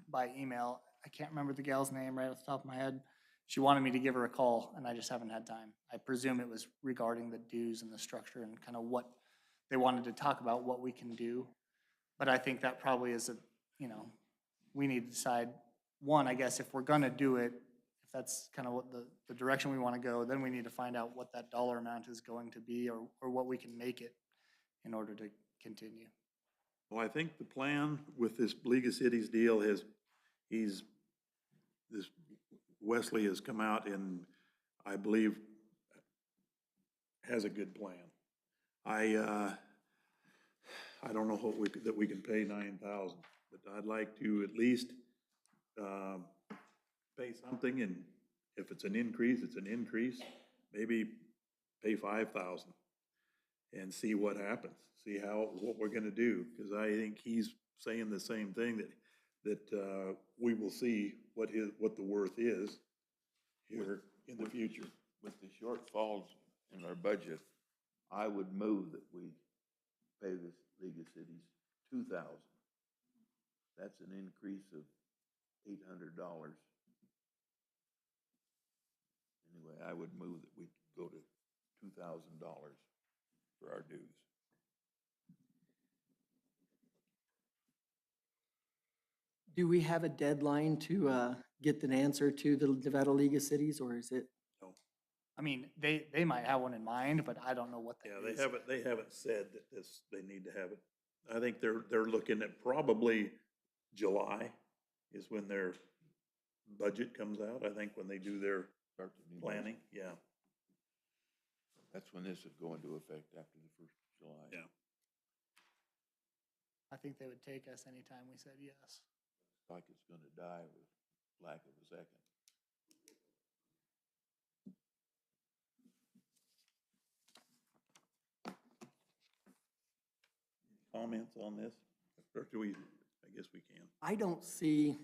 by email. I can't remember the gal's name right off the top of my head. She wanted me to give her a call, and I just haven't had time. I presume it was regarding the dues and the structure and kind of what they wanted to talk about, what we can do. But I think that probably is you know, we need to decide, one, I guess, if we're gonna do it, if that's kind of what the direction we want to go, then we need to find out what that dollar amount is going to be, or what we can make it in order to continue. Well, I think the plan with this League of Cities deal is, this Wesley has come out and I believe has a good plan. I don't know what that we can pay 9,000, but I'd like to at least pay something, and if it's an increase, it's an increase. Maybe pay 5,000 and see what happens, see what we're gonna do, because I think he's saying the same thing, that we will see what the worth is here in the future. With the shortfalls in our budget, I would move that we pay this League of Cities $2,000. That's an increase of $800. Anyway, I would move that we go to $2,000 for our dues. Do we have a deadline to get an answer to the Nevada League of Cities, or is it? No. I mean, they might have one in mind, but I don't know what that Yeah, is. they haven't said that they need to have it. I think they're looking at probably July is when their budget comes out, I think, when they do their Start the new budget. planning, yeah. That's when this would go into effect, after the 1st of July. Yeah. I think they would take us anytime we said yes. Like it's gonna die with lack of a second. Comments on this? Or do we, I guess we can. I don't see,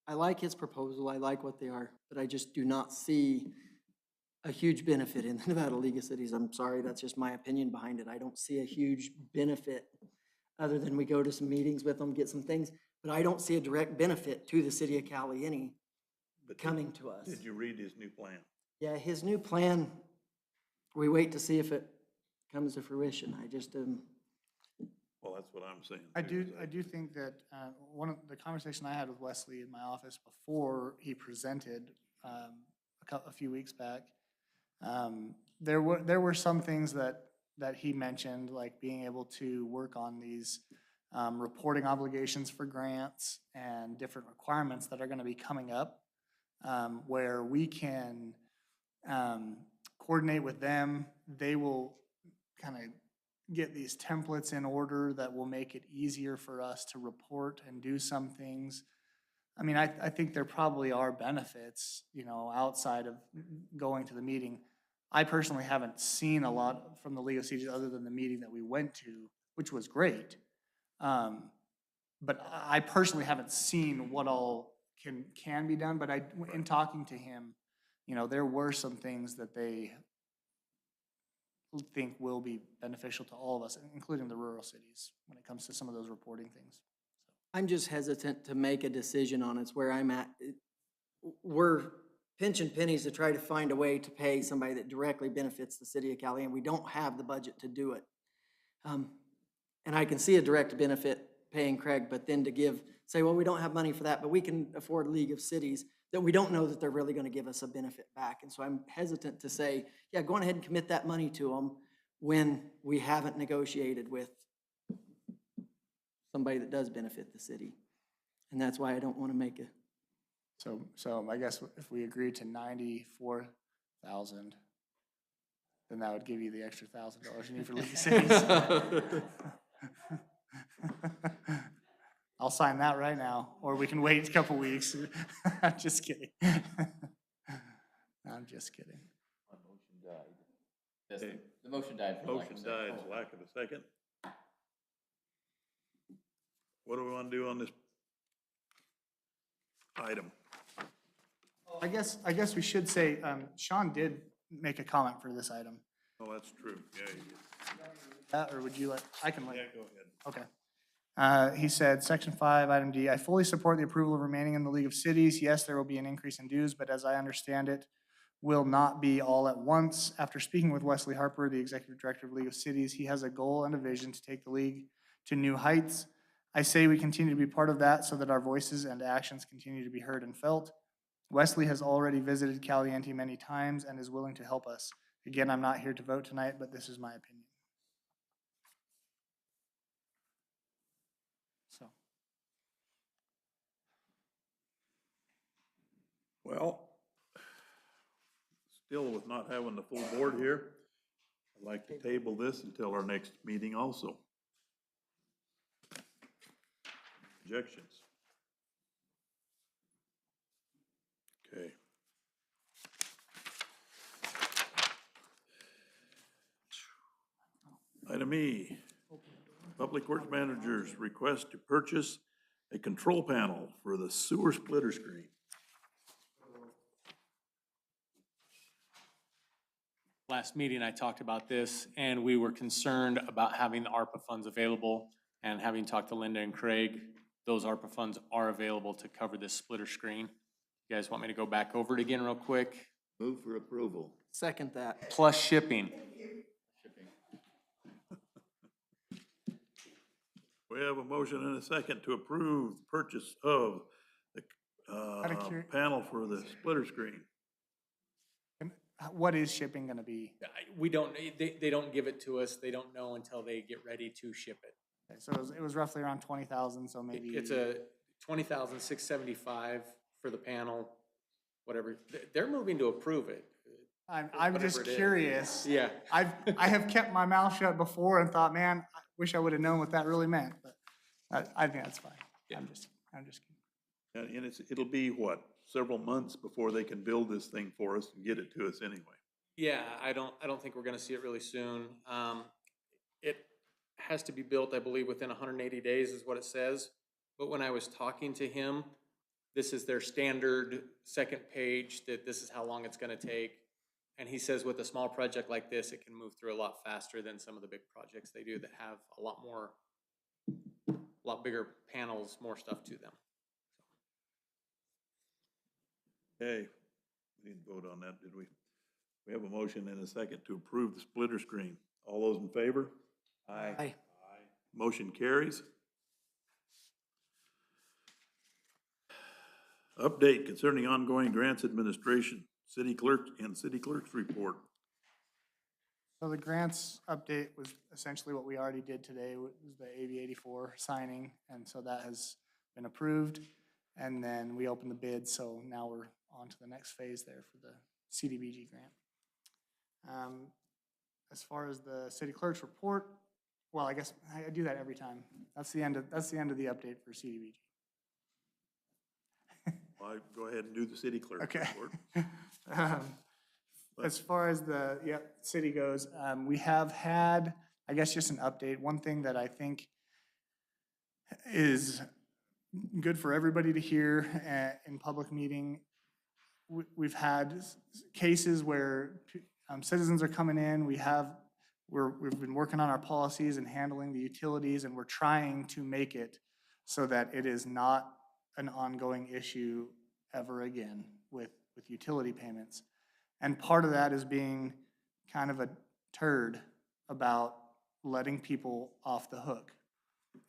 I like his proposal, I like what they are, but I just do not see a huge benefit in the Nevada League of Cities. I'm sorry, that's just my opinion behind it. I don't see a huge benefit, other than we go to some meetings with them, get some things, but I don't see a direct benefit to the city of Caliente But coming to us. Did you read his new plan? Yeah, his new plan, we wait to see if it comes to fruition. I just, Well, that's what I'm saying. I too, do, is I do think that one of the conversation I had with Wesley in my office before he presented a few weeks back, there were some things that he mentioned, like being able to work on these reporting obligations for grants and different requirements that are going to be coming up, where we can coordinate with them. They will kind of get these templates in order that will make it easier for us to report and do some things. I mean, I think there probably are benefits, you know, outside of going to the meeting. I personally haven't seen a lot from the League of Cities other than the meeting that we went to, which was great. But I personally haven't seen what all can be done, but in talking to him, you know, there were some things that they think will be beneficial to all of us, including the rural cities, when it comes to some of those reporting things. I'm just hesitant to make a decision on it. It's where I'm at. We're pinching pennies to try to find a way to pay somebody that directly benefits the city of Cali, and we don't have the budget to do it. And I can see a direct benefit paying Craig, but then to say, well, we don't have money for that, but we can afford League of Cities, that we don't know that they're really gonna give us a benefit back. And so I'm hesitant to say, yeah, go on ahead and commit that money to them when we haven't negotiated with somebody that does benefit the city. And that's why I don't wanna make a, So I guess if we agree to 94,000, then that would give you the extra $1,000 you need for League of Cities. I'll sign that right now, or we can wait a couple weeks. I'm just kidding. I'm just kidding. My motion died. Yes, Okay. the motion died for lack of Motion a second. died, lack of a second. What do we want to do on this item? I guess we should say, Sean did make a comment for this item. Oh, that's true, yeah, you did. Or would you like, I can Yeah, wait. go ahead. Okay. He said, Section 5, Item D, I fully support the approval of remaining in the League of Cities. Yes, there will be an increase in dues, but as I understand it, will not be all at once. After speaking with Wesley Harper, the Executive Director of League of Cities, he has a goal and a vision to take the league to new heights. I say we continue to be part of that so that our voices and actions continue to be heard and felt. Wesley has already visited Caliente many times and is willing to help us. Again, I'm not here to vote tonight, but this is my opinion. So. Well, still with not having the full board here, I'd like to table this until our next meeting also. Objections? Okay. Item E, Public Works Manager's request to purchase a control panel for the sewer splitter screen. Last meeting, I talked about this, and we were concerned about having the ARPA funds available, and having talked to Linda and Craig, those ARPA funds are available to cover this splitter screen. You guys want me to go back over it again real quick? Move for approval. second that. Plus shipping. We have a motion and a second to approve the purchase of the panel for the splitter screen. And what is shipping gonna be? We don't, they don't give it to us, they don't know until they get ready to ship it. Okay, so it was roughly around 20,000, so maybe. It's a 20,675 for the panel, whatever. They're moving to approve it. I'm whatever just it is. curious. Yeah. I have kept my mouth shut before and thought, man, I wish I would have known what that really meant, but I think that's fine. Yeah. I'm just kidding. And it'll be what, several months before they can build this thing for us and get it to us anyway. Yeah, I don't think we're gonna see it really soon. It has to be built, I believe, within 180 days is what it says. But when I was talking to him, this is their standard second page, that this is how long it's gonna take. And he says with a small project like this, it can move through a lot faster than some of the big projects they do that have a lot bigger panels, more stuff to them. Okay, we didn't vote on that, did we? We have a motion and a second to approve the splitter screen. All those in favor? Aye. Motion carries. Update concerning ongoing grants administration, city clerk and city clerk's report. So the grants update was essentially what we already did today, was the AB 84 signing, and so that has been approved. And then we opened the bid, so now we're on to the next phase there for the CDBG grant. As far as the city clerk's report, well, I guess I do that every time. That's the end of the update for CDBG. Well, go ahead and do the city clerk's Okay. report. As far as the, city goes, we have had, I guess, just an update. One thing that I think is good for everybody to hear in public meeting, we've had cases where citizens are coming in, we've been working on our policies and handling the utilities, and we're trying to make it so that it is not an ongoing issue ever again with utility payments. And part of that is being kind of a turd about letting people off the hook.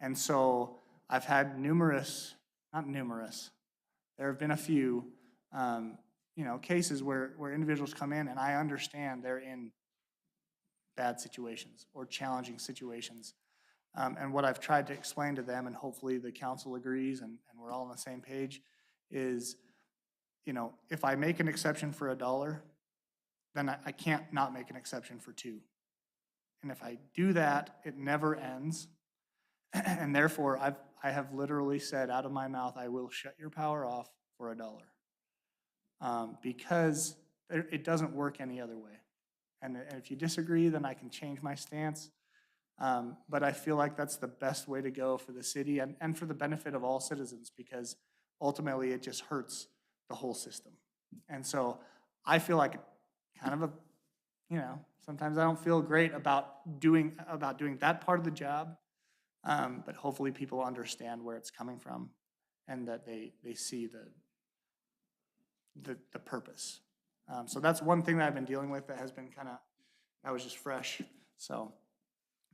And so I've had numerous, not numerous, there have been a few, cases where individuals come in and I understand they're in bad situations or challenging situations. And what I've tried to explain to them, and hopefully the council agrees and we're all on the same page, is, if I make an exception for $1, then I can't not make an exception for $2. And if I do that, it never ends. And therefore, I have literally said out of my mouth, I will shut your power off for $1. Because it doesn't work any other way. And if you disagree, then I can change my stance. But I feel like that's the best way to go for the city and for the benefit of all citizens, because ultimately it just hurts the whole system. And so I feel like kind of sometimes I don't feel great about doing that part of the job. But hopefully people understand where it's coming from and that they see the purpose. So that's one thing that I've been dealing with that has been that was just fresh. So,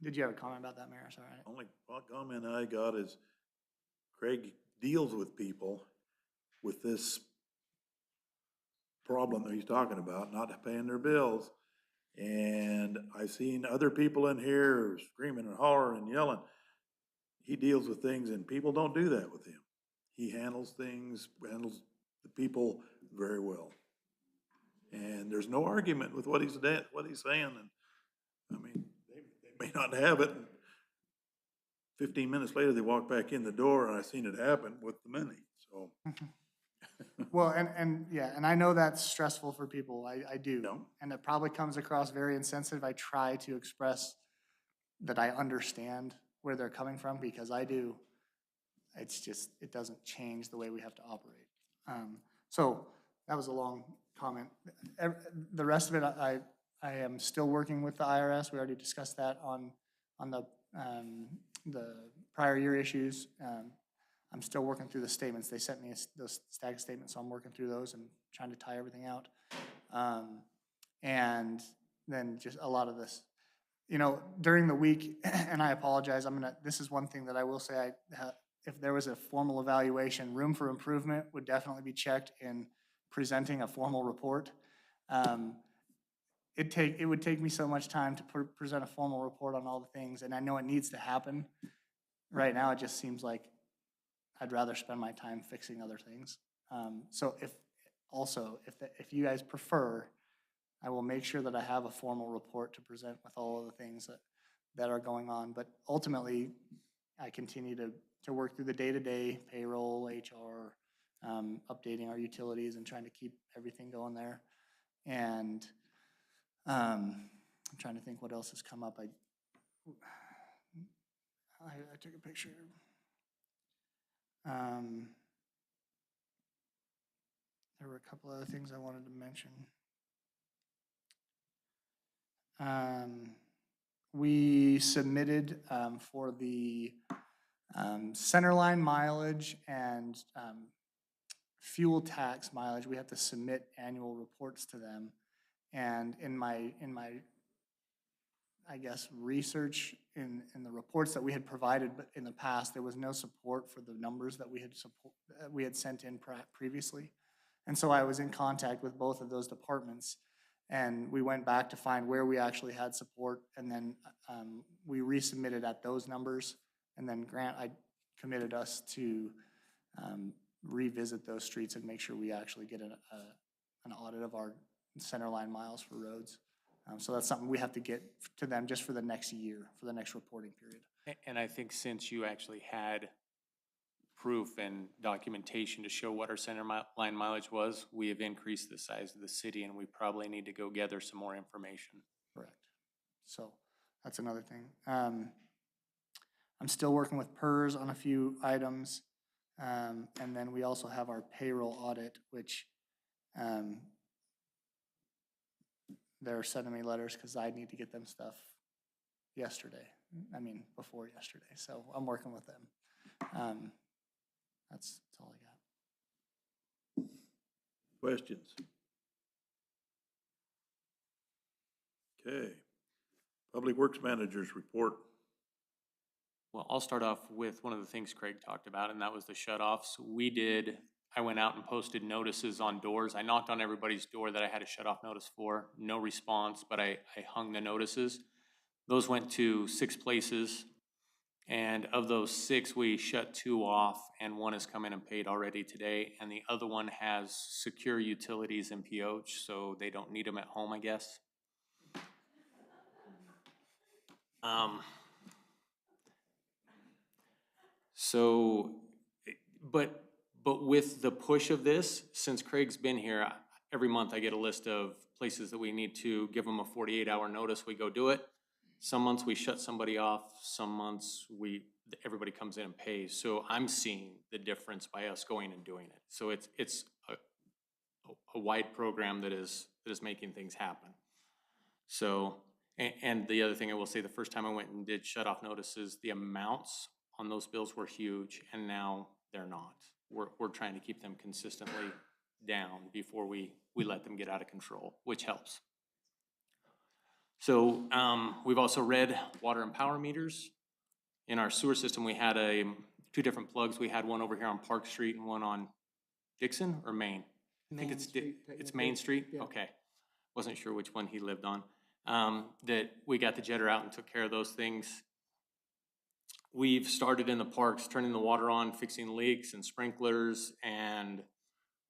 did you have a comment about that, Mayor? Sorry. Only comment I got is Craig deals with people with this problem that he's talking about, not paying their bills. And I've seen other people in here screaming and hollering and yelling. He deals with things and people don't do that with him. He handles things, handles the people very well. And there's no argument with what he's saying. And I mean, they may not have it. 15 minutes later, they walk back in the door and I seen it happen with the money, so. Well, and I know that's stressful for people. I do. No. And it probably comes across very insensitive. I try to express that I understand where they're coming from, because I do. It's just, it doesn't change the way we have to operate. So that was a long comment. The rest of it, I am still working with the IRS. We already discussed that on the prior year issues. I'm still working through the statements. They sent me those stack statements, so I'm working through those and trying to tie everything out. And then just a lot of this, during the week, and I apologize, this is one thing that I will say, if there was a formal evaluation, room for improvement would definitely be checked in presenting a formal report. It would take me so much time to present a formal report on all the things, and I know it needs to happen. Right now, it just seems like I'd rather spend my time fixing other things. So if you guys prefer, I will make sure that I have a formal report to present with all of the things that are going on. But ultimately, I continue to work through the day-to-day payroll, HR, updating our utilities and trying to keep everything going there. And I'm trying to think what else has come up. I took a picture. There were a couple other things I wanted to mention. We submitted for the centerline mileage and fuel tax mileage. We have to submit annual reports to them. And in my I guess research in the reports that we had provided, but in the past there was no support for the numbers that we had sent in previously. And so I was in contact with both of those departments, and we went back to find where we actually had support, and then we resubmitted at those numbers. And then Grant, I committed us to revisit those streets and make sure we actually get an audit of our centerline miles for roads. So that's something we have to get to them just for the next year, for the next reporting period. And I think since you actually had proof and documentation to show what our center line mileage was, we have increased the size of the city, and we probably need to go gather some more information. Correct. So that's another thing. I'm still working with PERS on a few items. And then we also have our payroll audit, which they're sending me letters because I need to get them stuff before yesterday. So I'm working with them. That's all I got. Questions? Okay. Public Works Managers report. Well, I'll start off with one of the things Craig talked about, and that was the shut-offs. I went out and posted notices on doors. I knocked on everybody's door that I had a shut-off notice for. No response, but I hung the notices. Those went to 6 places, and of those 6, we shut 2 off, and 1 has come in and paid already today, and the other one has secure utilities in POH, so they don't need them at home, I guess. So, but with the push of this, since Craig's been here, every month I get a list of places that we need to give them a 48-hour notice, we go do it. Some months we shut somebody off, some months everybody comes in and pays. So I'm seeing the difference by us going and doing it. So it's a wide program that is making things happen. So, and the other thing I will say, the first time I went and did shut off notices, the amounts on those bills were huge, and now they're not. We're trying to keep them consistently down before we let them get out of control, which helps. So we've also read water and power meters. In our sewer system, we had 2 different plugs. We had one over here on Park Street and one on Dixon or Main? I think it's Main Street? Yeah. Okay. Wasn't sure which one he lived on. That we got the jetter out and took care of those things. We've started in the parks, turning the water on, fixing leaks and sprinklers, and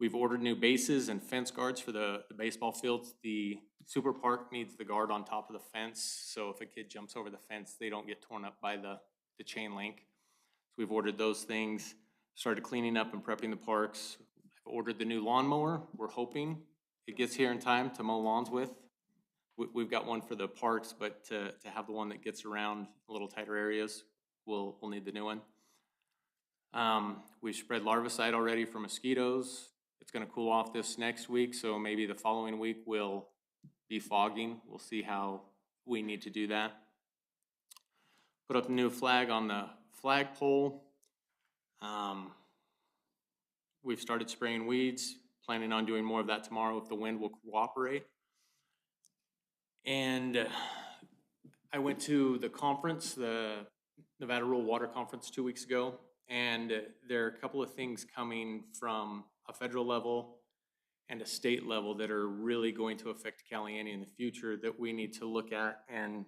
we've ordered new bases and fence guards for the baseball fields. The super park needs the guard on top of the fence, so if a kid jumps over the fence, they don't get torn up by the chain link. So we've ordered those things, started cleaning up and prepping the parks. I've ordered the new lawnmower. We're hoping it gets here in time to mow lawns with. We've got one for the parks, but to have the one that gets around a little tighter areas, we'll need the new one. We've spread larvicide already for mosquitoes. It's gonna cool off this next week, so maybe the following week we'll be fogging. We'll see how we need to do that. Put up a new flag on the flagpole. We've started spraying weeds, planning on doing more of that tomorrow if the wind will cooperate. And I went to the conference, the Nevada Rural Water Conference 2 weeks ago, and there are a couple of things coming from a federal level and a state level that are really going to affect Caliente in the future that we need to look at and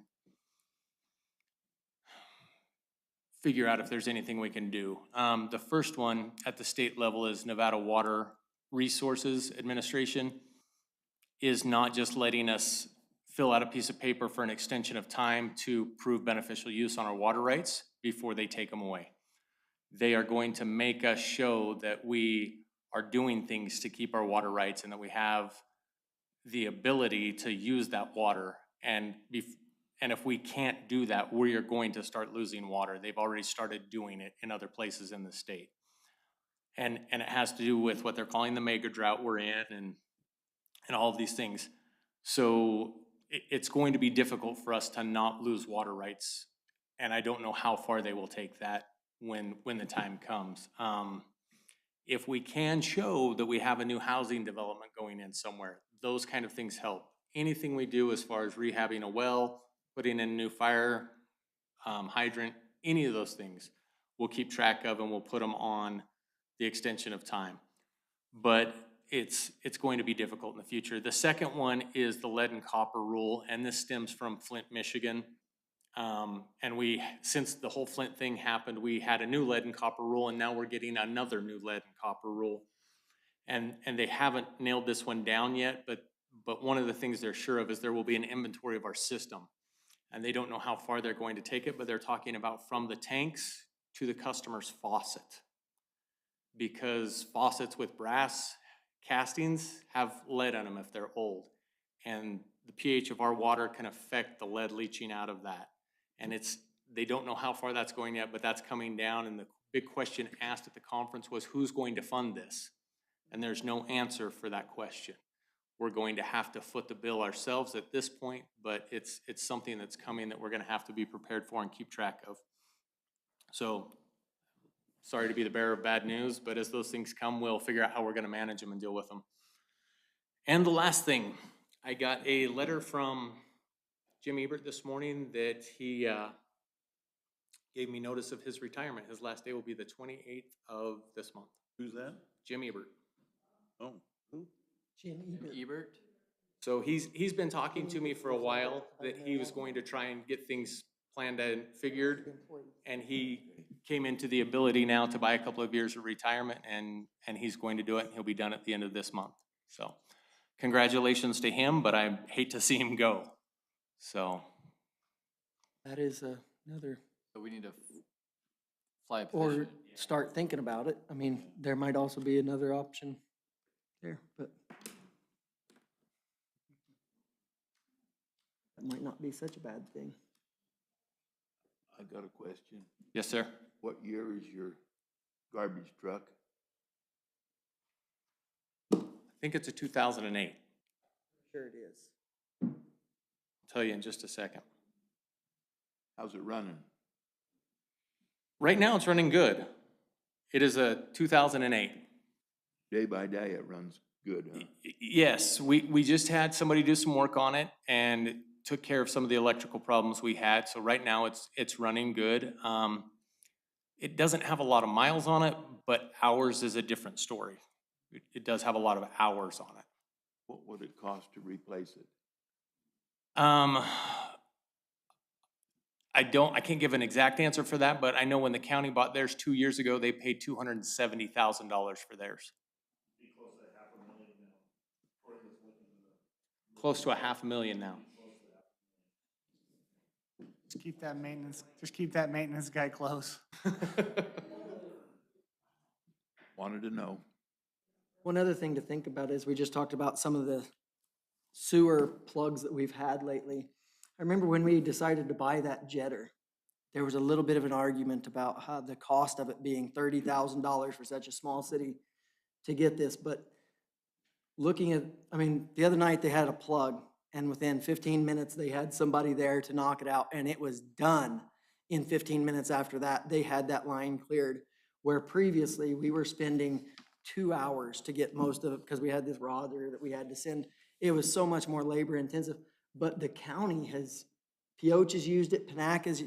figure out if there's anything we can do. The first one at the state level is Nevada Water Resources Administration is not just letting us fill out a piece of paper for an extension of time to prove beneficial use on our water rights before they take them away. They are going to make us show that we are doing things to keep our water rights and that we have the ability to use that water. And if we can't do that, we are going to start losing water. They've already started doing it in other places in the state. And it has to do with what they're calling the mega drought we're in and all of these things. So it's going to be difficult for us to not lose water rights. And I don't know how far they will take that when the time comes. If we can show that we have a new housing development going in somewhere, those kind of things help. Anything we do as far as rehabbing a well, putting in a new fire hydrant, any of those things, we'll keep track of and we'll put them on the extension of time. But it's going to be difficult in the future. The second one is the lead and copper rule, and this stems from Flint, Michigan. And since the whole Flint thing happened, we had a new lead and copper rule, and now we're getting another new lead and copper rule. And they haven't nailed this one down yet, but one of the things they're sure of is there will be an inventory of our system. And they don't know how far they're going to take it, but they're talking about from the tanks to the customer's faucet. Because faucets with brass castings have lead in them if they're old. And the pH of our water can affect the lead leaching out of that. And they don't know how far that's going yet, but that's coming down. And the big question asked at the conference was, who's going to fund this? And there's no answer for that question. We're going to have to foot the bill ourselves at this point, but it's something that's coming that we're gonna have to be prepared for and keep track of. So, sorry to be the bearer of bad news, but as those things come, we'll figure out how we're gonna manage them and deal with them. And the last thing, I got a letter from Jim Ebert this morning that he gave me notice of his retirement. His last day will be the 28th of this month. Who's that? Jim Ebert. Oh, who? Jim Ebert. Ebert? So he's been talking to me for a while that he was going to try and get things planned and figured. And he came into the ability now to buy a couple of years of retirement, and he's going to do it. He'll be done at the end of this month. So congratulations to him, but I hate to see him go. So That is another, So we need to fly a or position. start thinking about it. I mean, there might also be another option there, but that might not be such a bad thing. I got a question. yes, sir. What year is your garbage truck? I think it's a 2008. Sure it is. I'll tell you in just a second. How's it running? Right now, it's running good. It is a 2008. Day by day, it runs good, huh? Yes, we just had somebody do some work on it and took care of some of the electrical problems we had. So right now, it's running good. It doesn't have a lot of miles on it, but hours is a different story. It does have a lot of hours on it. What would it cost to replace it? I can't give an exact answer for that, but I know when the county bought theirs 2 years ago, they paid $270,000 for theirs. Close to $500,000 now. Just keep that maintenance guy close. Wanted to know. One other thing to think about is we just talked about some of the sewer plugs that we've had lately. I remember when we decided to buy that jetter, there was a little bit of an argument about how the cost of it being $30,000 for such a small city to get this, but looking at, I mean, the other night they had a plug, and within 15 minutes, they had somebody there to knock it out, and it was done. In 15 minutes after that, they had that line cleared, where previously we were spending 2 hours to get most of it because we had this rod there that we had to send. It was so much more labor intensive, but the county has, Pioche has used it, Panac has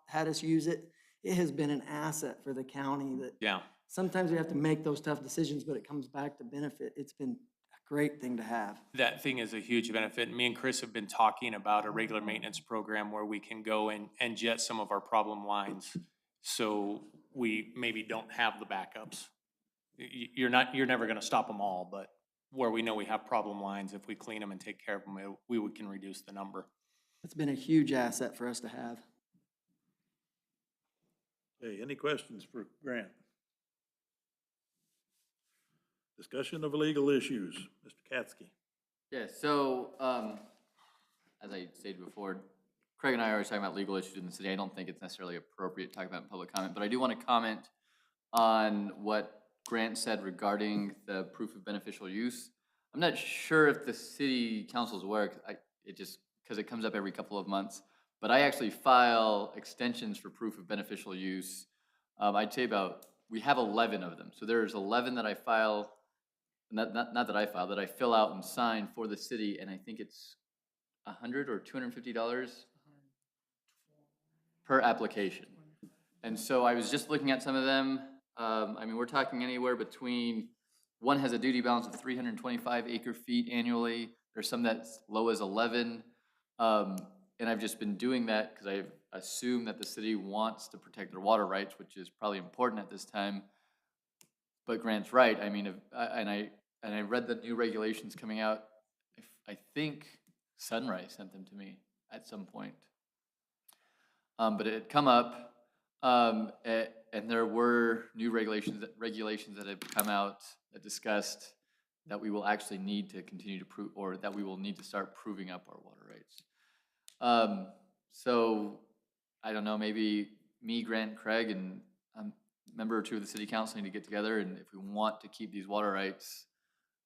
had us use it. It has been an asset for the county that Yeah. sometimes we have to make those tough decisions, but it comes back to benefit. It's been a great thing to have. That thing is a huge benefit. Me and Chris have been talking about a regular maintenance program where we can go and jet some of our problem lines. So we maybe don't have the backups. You're never gonna stop them all, but where we know we have problem lines, if we clean them and take care of them, we can reduce the number. It's been a huge asset for us to have. Okay, any questions for Grant? Discussion of legal issues, Mr. Katsky. Yeah, so, as I stated before, Craig and I are always talking about legal issues in the city. I don't think it's necessarily appropriate to talk about in public comment, but I do want to comment on what Grant said regarding the proof of beneficial use. I'm not sure if the city council's work, because it comes up every couple of months, but I actually file extensions for proof of beneficial use. I'd say we have 11 of them. So there's 11 that I file, not that I file, that I fill out and sign for the city, and I think it's $100 or $250 per application. And so I was just looking at some of them. I mean, we're talking anywhere between, one has a duty balance of 325 acre feet annually. There's some that's low as 11. And I've just been doing that because I assume that the city wants to protect their water rights, which is probably important at this time. But Grant's right. I mean, and I read the new regulations coming out. I think Sunrise sent them to me at some point. But it had come up, and there were new regulations that have come out that discussed that we will actually need to continue to prove, or that we will need to start proving up our water rights. So I don't know, maybe me, Grant, Craig, and a member or two of the city council need to get together, and if we want to keep these water rights,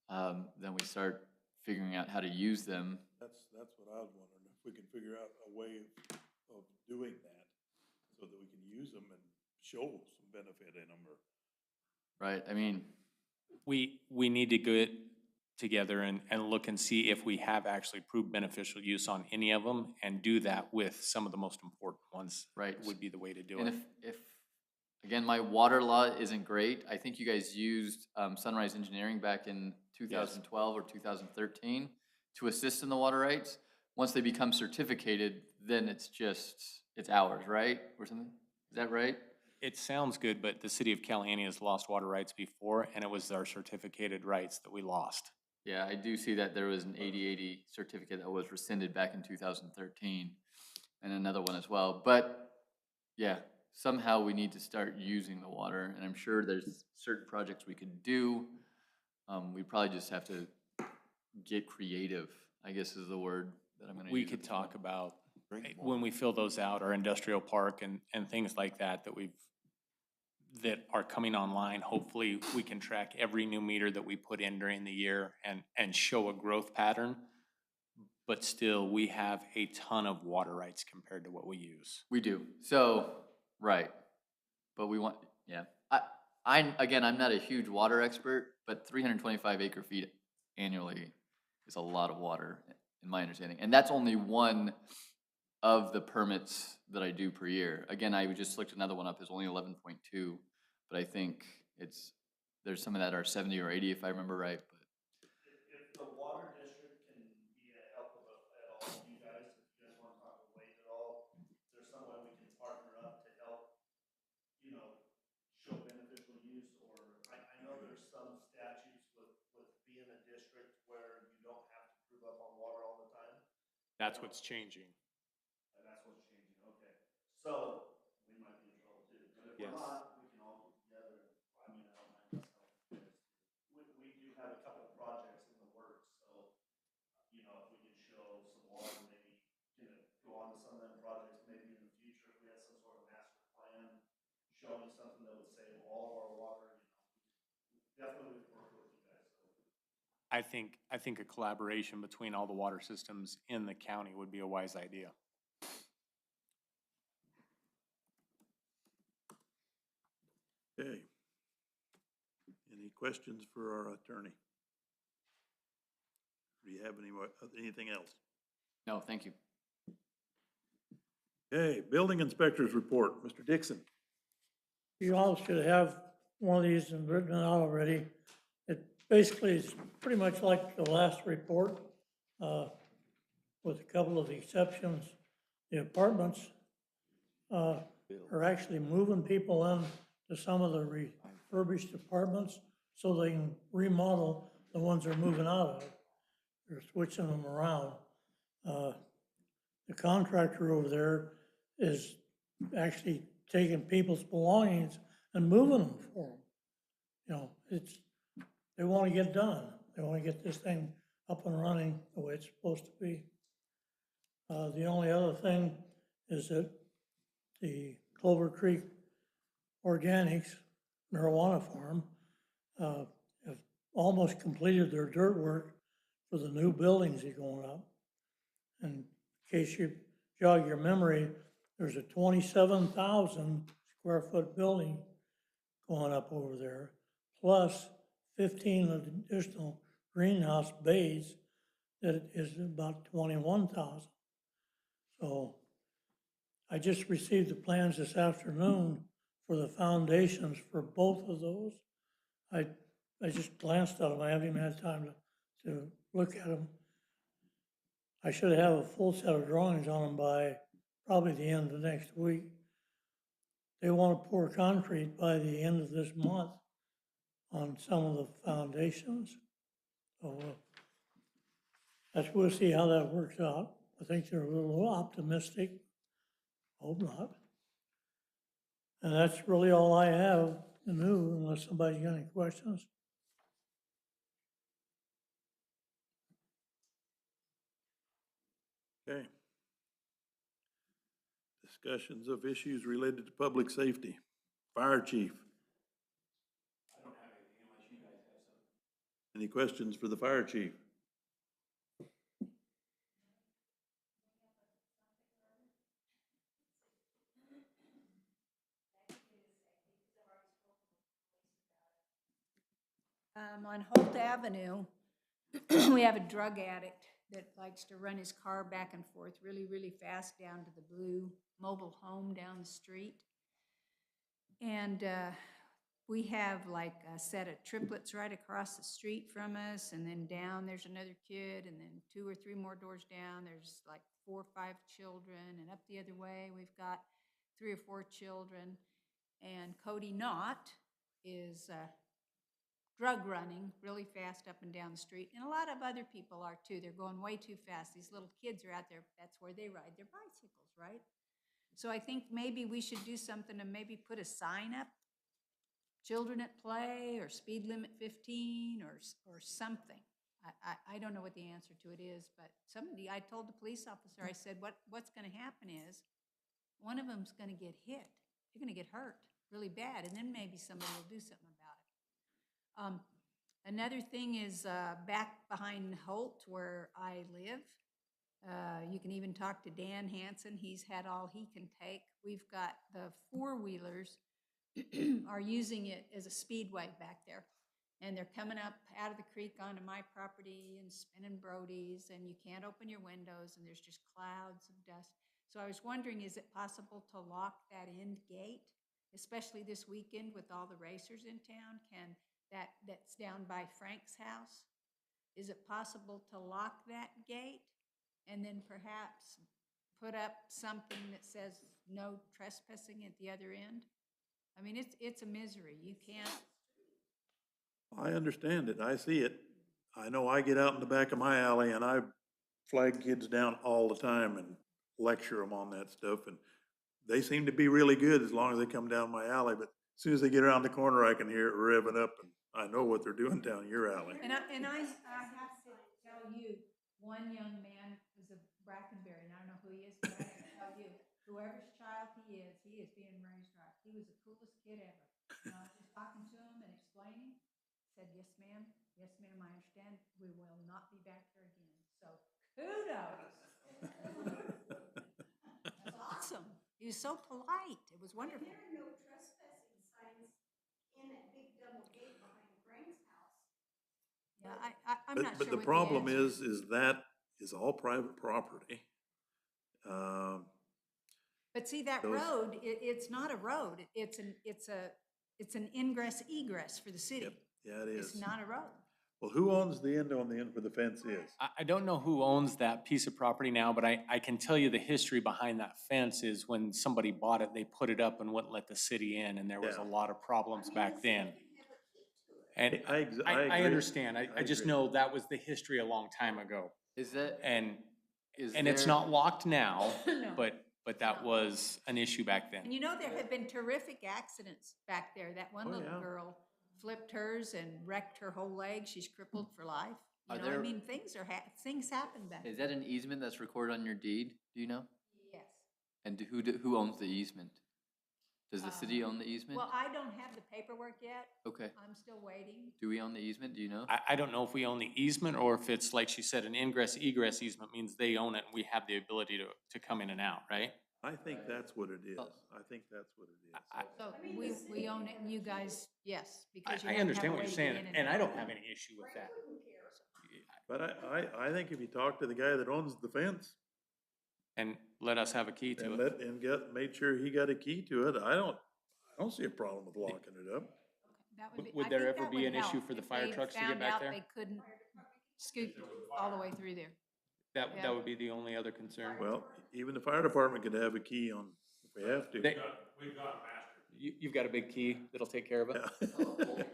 then we start figuring out how to use them. That's what I was wondering, if we can figure out a way of doing that so that we can use them and show some benefit in them, or. Right, I mean, We need to get together and look and see if we have actually proved beneficial use on any of them, and do that with some of the most important ones. Right. Would be the way to do And it. if, again, my water law isn't great, I think you guys used Sunrise Engineering back in 2012 or 2013 to assist in the water rights. Once they become certificated, then it's ours, right? Or something? Is that right? It sounds good, but the city of Caliente has lost water rights before, and it was our certificated rights that we lost. Yeah, I do see that there was an 80/80 certificate that was rescinded back in 2013, and another one as well. But, yeah, somehow we need to start using the water, and I'm sure there's certain projects we could do. We probably just have to get creative, I guess is the word that I'm gonna use. We at could this talk point. about, when we fill those out, our industrial park and things like that, that are coming online, hopefully we can track every new meter that we put in during the year and show a growth pattern. But still, we have a ton of water rights compared to what we use. We do. So, right. But we want, yeah. Again, I'm not a huge water expert, but 325 acre feet annually is a lot of water, in my understanding. And that's only one of the permits that I do per year. Again, I just looked another one up, it's only 11.2, but I think there's some of that are 70 or 80 if I remember right, but. If the water district can be a help at all to you guys, if you guys want to talk with Wade at all, there's some way we can partner up to help, show beneficial use, or I know there's some statutes with being a district where you don't have to prove up on water all the time. That's what's changing. And that's what's changing, okay. So, we might be in trouble too, but if we're Yes. not, we can all get together, I mean, I don't mind myself. We do have a couple of projects in the works, so, if we can show some water, maybe, go on to some of them projects, maybe in the future, if we had some sort of master plan, showing something that would save all of our water, definitely would work with you guys, so. I think a collaboration between all the water systems in the county would be a wise idea. Okay. Any questions for our attorney? Do you have anything else? No, thank you. Okay, building inspector's report, Mr. Dixon. You all should have one of these and written out already. It basically is pretty much like the last report, with a couple of exceptions. The apartments are actually moving people in to some of the refurbished apartments so they can remodel the ones they're moving out of. They're switching them around. The contractor over there is actually taking people's belongings and moving them for them. They want to get done. They want to get this thing up and running the way it's supposed to be. The only other thing is that the Clover Creek Organics marijuana farm have almost completed their dirt work for the new buildings that are going up. And in case you jog your memory, there's a 27,000 square foot building going up over there, plus 15 additional greenhouse bays that is about 21,000. So I just received the plans this afternoon for the foundations for both of those. I just glanced at them. I haven't even had time to look at them. I should have a full set of drawings on them by probably the end of next week. They want to pour concrete by the end of this month on some of the foundations. So we'll see how that works out. I think they're a little optimistic. Hope not. And that's really all I have new, unless somebody's got any questions. Okay. Discussions of issues related to public safety. Fire chief. I don't have anything unless you guys have some. Any questions for the fire chief? On Holt Avenue, we have a drug addict that likes to run his car back and forth really, really fast down to the blue mobile home down the street. And we have like a set of triplets right across the street from us, and then down there's another kid, and then 2 or 3 more doors down, there's like 4 or 5 children, and up the other way, we've got 3 or 4 children. And Cody Knott is drug running really fast up and down the street. And a lot of other people are too. They're going way too fast. These little kids are out there. That's where they ride their bicycles, right? So I think maybe we should do something to maybe put a sign up, children at play, or speed limit 15, or something. I don't know what the answer to it is, but I told the police officer, I said, what's gonna happen is one of them's gonna get hit. They're gonna get hurt really bad, and then maybe somebody will do something about it. Another thing is back behind Holt where I live. You can even talk to Dan Hansen. He's had all he can take. We've got the 4-wheelers are using it as a speedway back there. And they're coming up out of the creek onto my property and spinning Brodies, and you can't open your windows, and there's just clouds of dust. So I was wondering, is it possible to lock that end gate, especially this weekend with all the racers in town? Can that's down by Frank's house? Is it possible to lock that gate and then perhaps put up something that says no trespassing at the other end? I mean, it's a misery. You can't. I understand it. I see it. I know I get out in the back of my alley and I flag kids down all the time and lecture them on that stuff. And they seem to be really good as long as they come down my alley. But as soon as they get around the corner, I can hear it revving up, and I know what they're doing down your alley. And I have to tell you, one young man is a Brackenberry, and I don't know who he is, but I can tell you, whoever's child he is being raised right. He was the coolest kid ever. And I was just talking to him and explaining, said, yes, ma'am, I understand. We will not be back here again. So kudos. That's awesome. He was so polite. It was wonderful. There are no trespassing signs in that big double gate behind Frank's house. Yeah, I'm not sure. But the what problem answer is that is all private property. But see, that those- road, it's not a road. It's an ingress egress for the city. Yep. Yeah, it It's is. not a road. Well, who owns the end on the end where the fence is? I don't know who owns that piece of property now, but I can tell you the history behind that fence is when somebody bought it, they put it up and wouldn't let the city in, and there was a Yeah. lot of problems back then. And I I agree. understand. I just agree. know that was the history a long time ago. Is that, And, is and it's there- not locked now, No. but that was an issue back then. And you know, there have been terrific accidents back there. That one Oh, little yeah. girl flipped hers and wrecked her whole leg. She's crippled for life. Are You know, I there- mean, things happen back Is there. that an easement that's recorded on your deed? Do you know? Yes. And who owns the easement? Does the city own the easement? Well, I don't have the paperwork yet. Okay. I'm still waiting. Do we own the easement? Do you know? I don't know if we own the easement or if it's, like she said, an ingress egress easement means they own it and we have the ability to come in and out, right? I think that's what it is. Oh. I think that's what it is. So we own it and you guys, yes, because you I have to have understand a what way you're to saying, get in and I out. don't have any issue with that. But I think if you talk to the guy that owns the fence And let us have a key to and it. made sure he got a key to it, I don't see a problem with locking it up. That would be- Would I there think ever that be would an issue help for the if fire they trucks to get found back out there? They couldn't scoot all the way through there. That Yeah. that would be the only other concern. Well, even the fire department could have a key on, if we have to. You've got a big key that'll take care of it?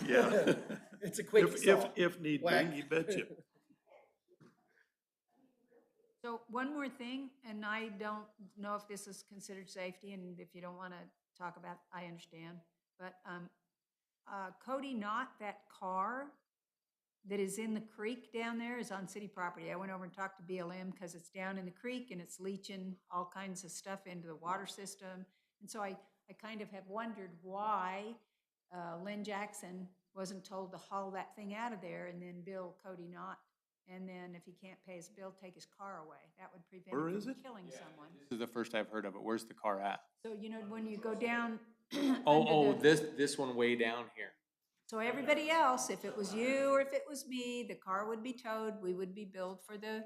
Yeah. It's a quick solve. If need Whack. be, you betcha. So one more thing, and I don't know if this is considered safety, and if you don't want to talk about, I understand. But Cody Knott, that car that is in the creek down there is on city property. I went over and talked to BLM because it's down in the creek and it's leaching all kinds of stuff into the water system. And so I kind of have wondered why Lynn Jackson wasn't told to haul that thing out of there and then bill Cody Knott. And then if he can't pay his bill, take his car away. That would prevent Where him is from it? killing someone. This is the first I've heard of it. Where's the car at? So, you know, when you go down. Oh, under the- this one way down here. So everybody else, if it was you or if it was me, the car would be towed, we would be billed for the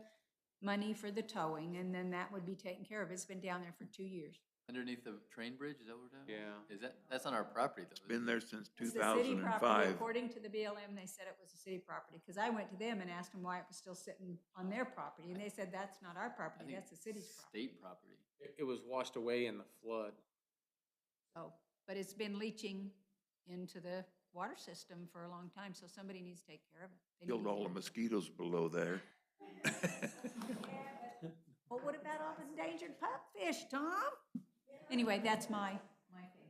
money for the towing, and then that would be taken care of. It's been down there for 2 years. Underneath the train bridge, is that what we're talking about? Yeah. Is that's on our property though? Been there since It's the city property. 2005. According to the BLM, they said it was a city property, because I went to them and asked them why it was still sitting on their property, and they said, that's not our I property, think that's the city's property. State property. It was washed away in the flood. So, but it's been leaching into the water system for a long time, so somebody needs to take care of it. They Killed need to all the do it. mosquitoes below there. Well, what about all the endangered pupfish, Tom? Anyway, that's my thing.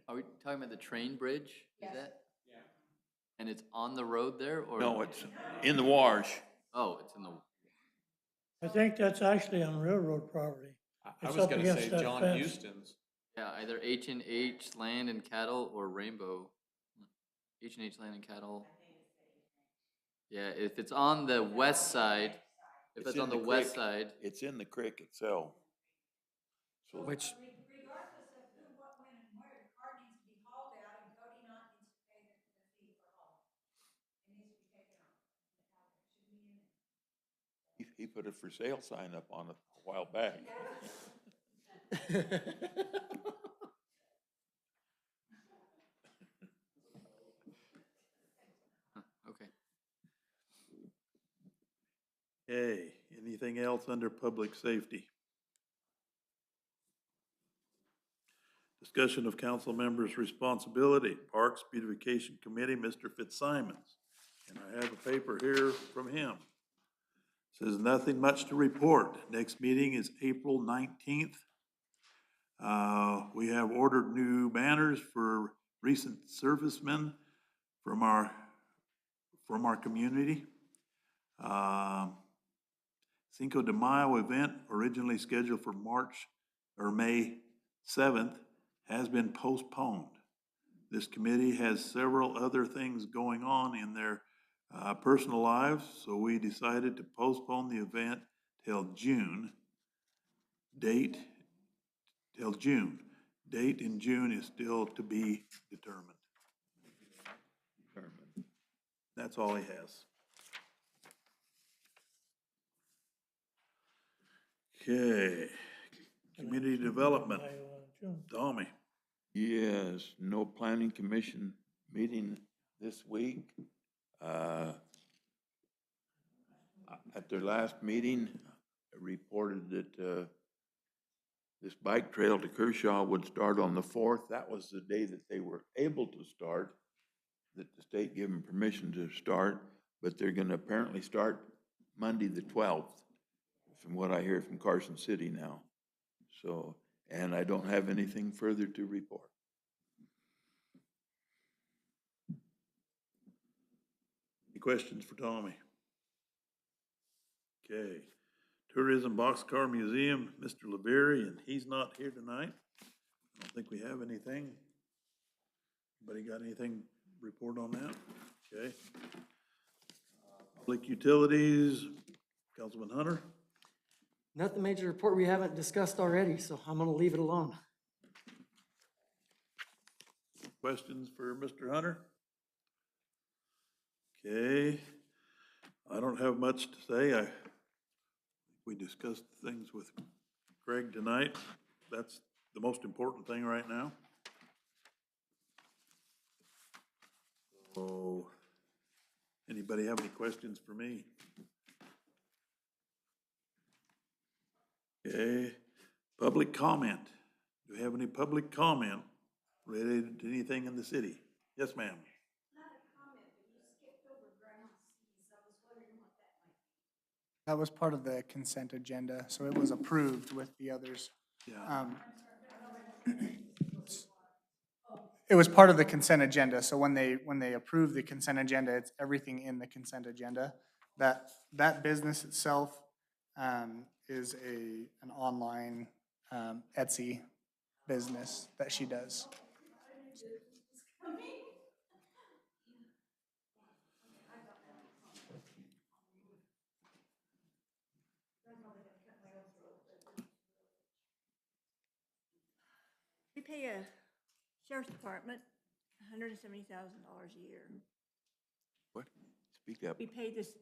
Are we talking about the train bridge? Is Yes. that? Yeah. And it's on the road there or? No, it's in the wash. Oh, it's in the, I think that's actually on railroad property. I It's was up gonna against say that John fence. Houston's. yeah, either H&H Land and Cattle or Rainbow. H&H Land and Cattle. Yeah, if it's on the west side, if it's in on the creek. west side, It's in the creek itself. So Which, Regardless of who, what, when, and where, the car needs to be hauled out, and Cody Knott needs to pay the fee for hauling. It needs to be taken off. Shouldn't be in there. he put a for sale sign up on it a while back. okay. Okay, anything else under public safety? Discussion of council members' responsibility, Parks Beautification Committee, Mr. Fitzsimons. And I have a paper here from him. Says nothing much to report. Next meeting is April 19th. We have ordered new banners for recent servicemen from our community. Cinco de Mayo event, originally scheduled for May 7th, has been postponed. This committee has several other things going on in their personal lives, so we decided to postpone the event till June. Date in June is still to be determined. That's all he has. Okay, community development, Tommy. Yes, no planning commission meeting this week. At their last meeting, I reported that this bike trail to Kershaw would start on the 4th. That was the day that they were able to start, that the state gave them permission to start, but they're gonna apparently start Monday, the 12th, from what I hear from Carson City now. So, and I don't have anything further to report. Any questions for Tommy? Okay, Tourism Boxcar Museum, Mr. LeBeary, and he's not here tonight. I don't think we have anything. Anybody got anything to report on that? Okay. Public Utilities, Councilman Hunter? nothing major to report we haven't discussed already, so I'm gonna leave it alone. Questions for Mr. Hunter? Okay, I don't have much to say. We discussed things with Greg tonight. That's the most important thing right now. So, anybody have any questions for me? Okay, public comment. Do we have any public comment related to anything in the city? Yes, ma'am. Not a comment, but you skipped over ground seas. I was wondering what that might be. That was part of the consent agenda, so it was approved with the others. Yeah. It was part of the consent agenda, so when they approve the consent agenda, it's everything in the consent agenda. That business itself is an online Etsy business that she does. We pay a sheriff's department $170,000 a year. What? Speak up. We pay this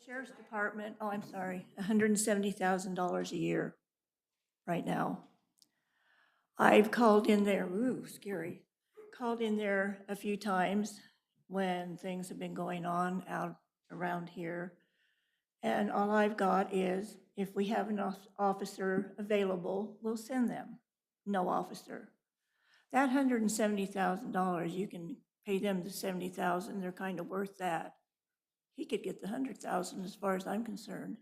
sheriff's department, oh, I'm sorry, $170,000 a year right now. I've called in there, ooh, scary, called in there a few times when things have been going on out around here. And all I've got is, if we have an officer available, we'll send them. No officer. That $170,000, you can pay them the $70,000, they're kind of worth that. He could get the $100,000 as far as I'm concerned.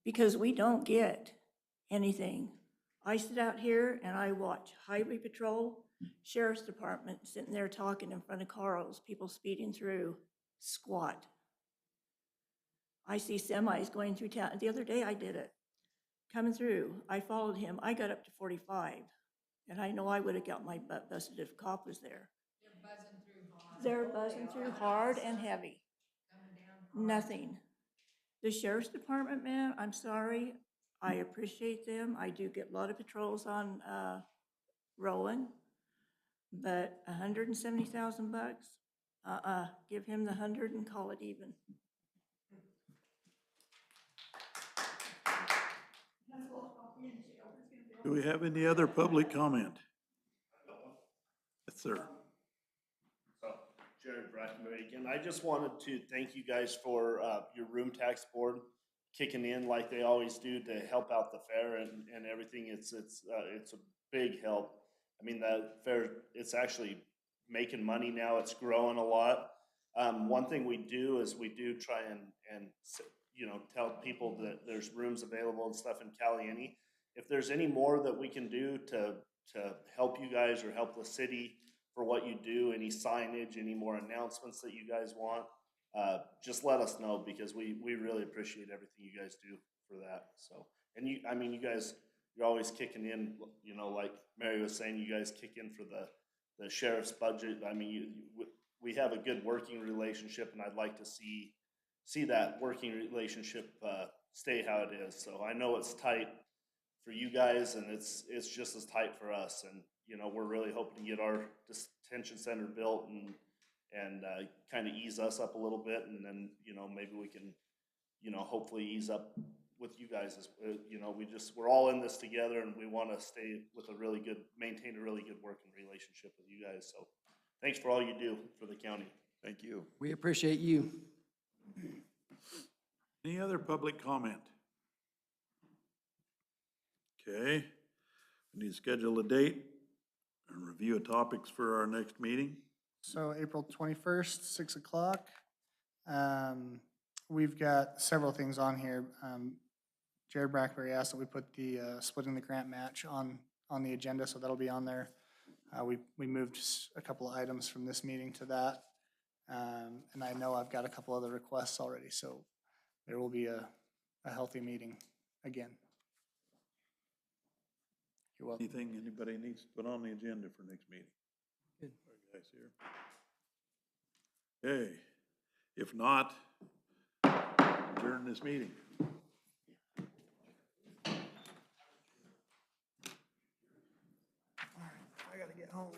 Because we don't get anything. I sit out here and I watch Highway Patrol, Sheriff's Department sitting there talking in front of Carl's, people speeding through, squat. I see semis going through town. The other day I did it, coming through. I followed him. I got up to 45. And I know I would have got my butt busted if a cop was there. They're buzzing through hard and heavy. Nothing. The Sheriff's Department, man, I'm sorry. I appreciate them. I do get a lot of patrols on Rowan. But $170,000? Give him the 100 and call it even. Do we have any other public comment? Yes, sir. So, Jared Brackenberry again. I just wanted to thank you guys for your room tax board kicking in like they always do to help out the fair and everything. It's a big help. I mean, the fair, it's actually making money now. It's growing a lot. One thing we do is we do try and tell people that there's rooms available and stuff in Caliente. If there's any more that we can do to help you guys or help the city for what you do, any signage, any more announcements that you guys want, just let us know, because we really appreciate everything you guys do for that. So, and you guys, you're always kicking in, like Mary was saying, you guys kick in for the sheriff's budget. I mean, we have a good working relationship, and I'd like to see that working relationship stay how it is. So I know it's tight for you guys, and it's just as tight for us. And we're really hoping to get our detention center built and kind of ease us up a little bit, and then maybe we can hopefully ease up with you guys. As we're all in this together, and we want to stay with maintain a really good working relationship with you guys. So thanks for all you do for the county. Thank you. We appreciate you. Any other public comment? Okay, we need to schedule a date and review of topics for our next meeting. So April 21st, 6 o'clock. We've got several things on here. Jared Brackberry asked that we put the splitting the grant match on the agenda, so that'll be on there. We moved a couple of items from this meeting to that. And I know I've got a couple other requests already, so there will be a healthy meeting again. You're welcome. Anything anybody needs to put on the agenda for next meeting? Good. Our guys here. Okay, if not, adjourn this meeting. All right, I gotta get home.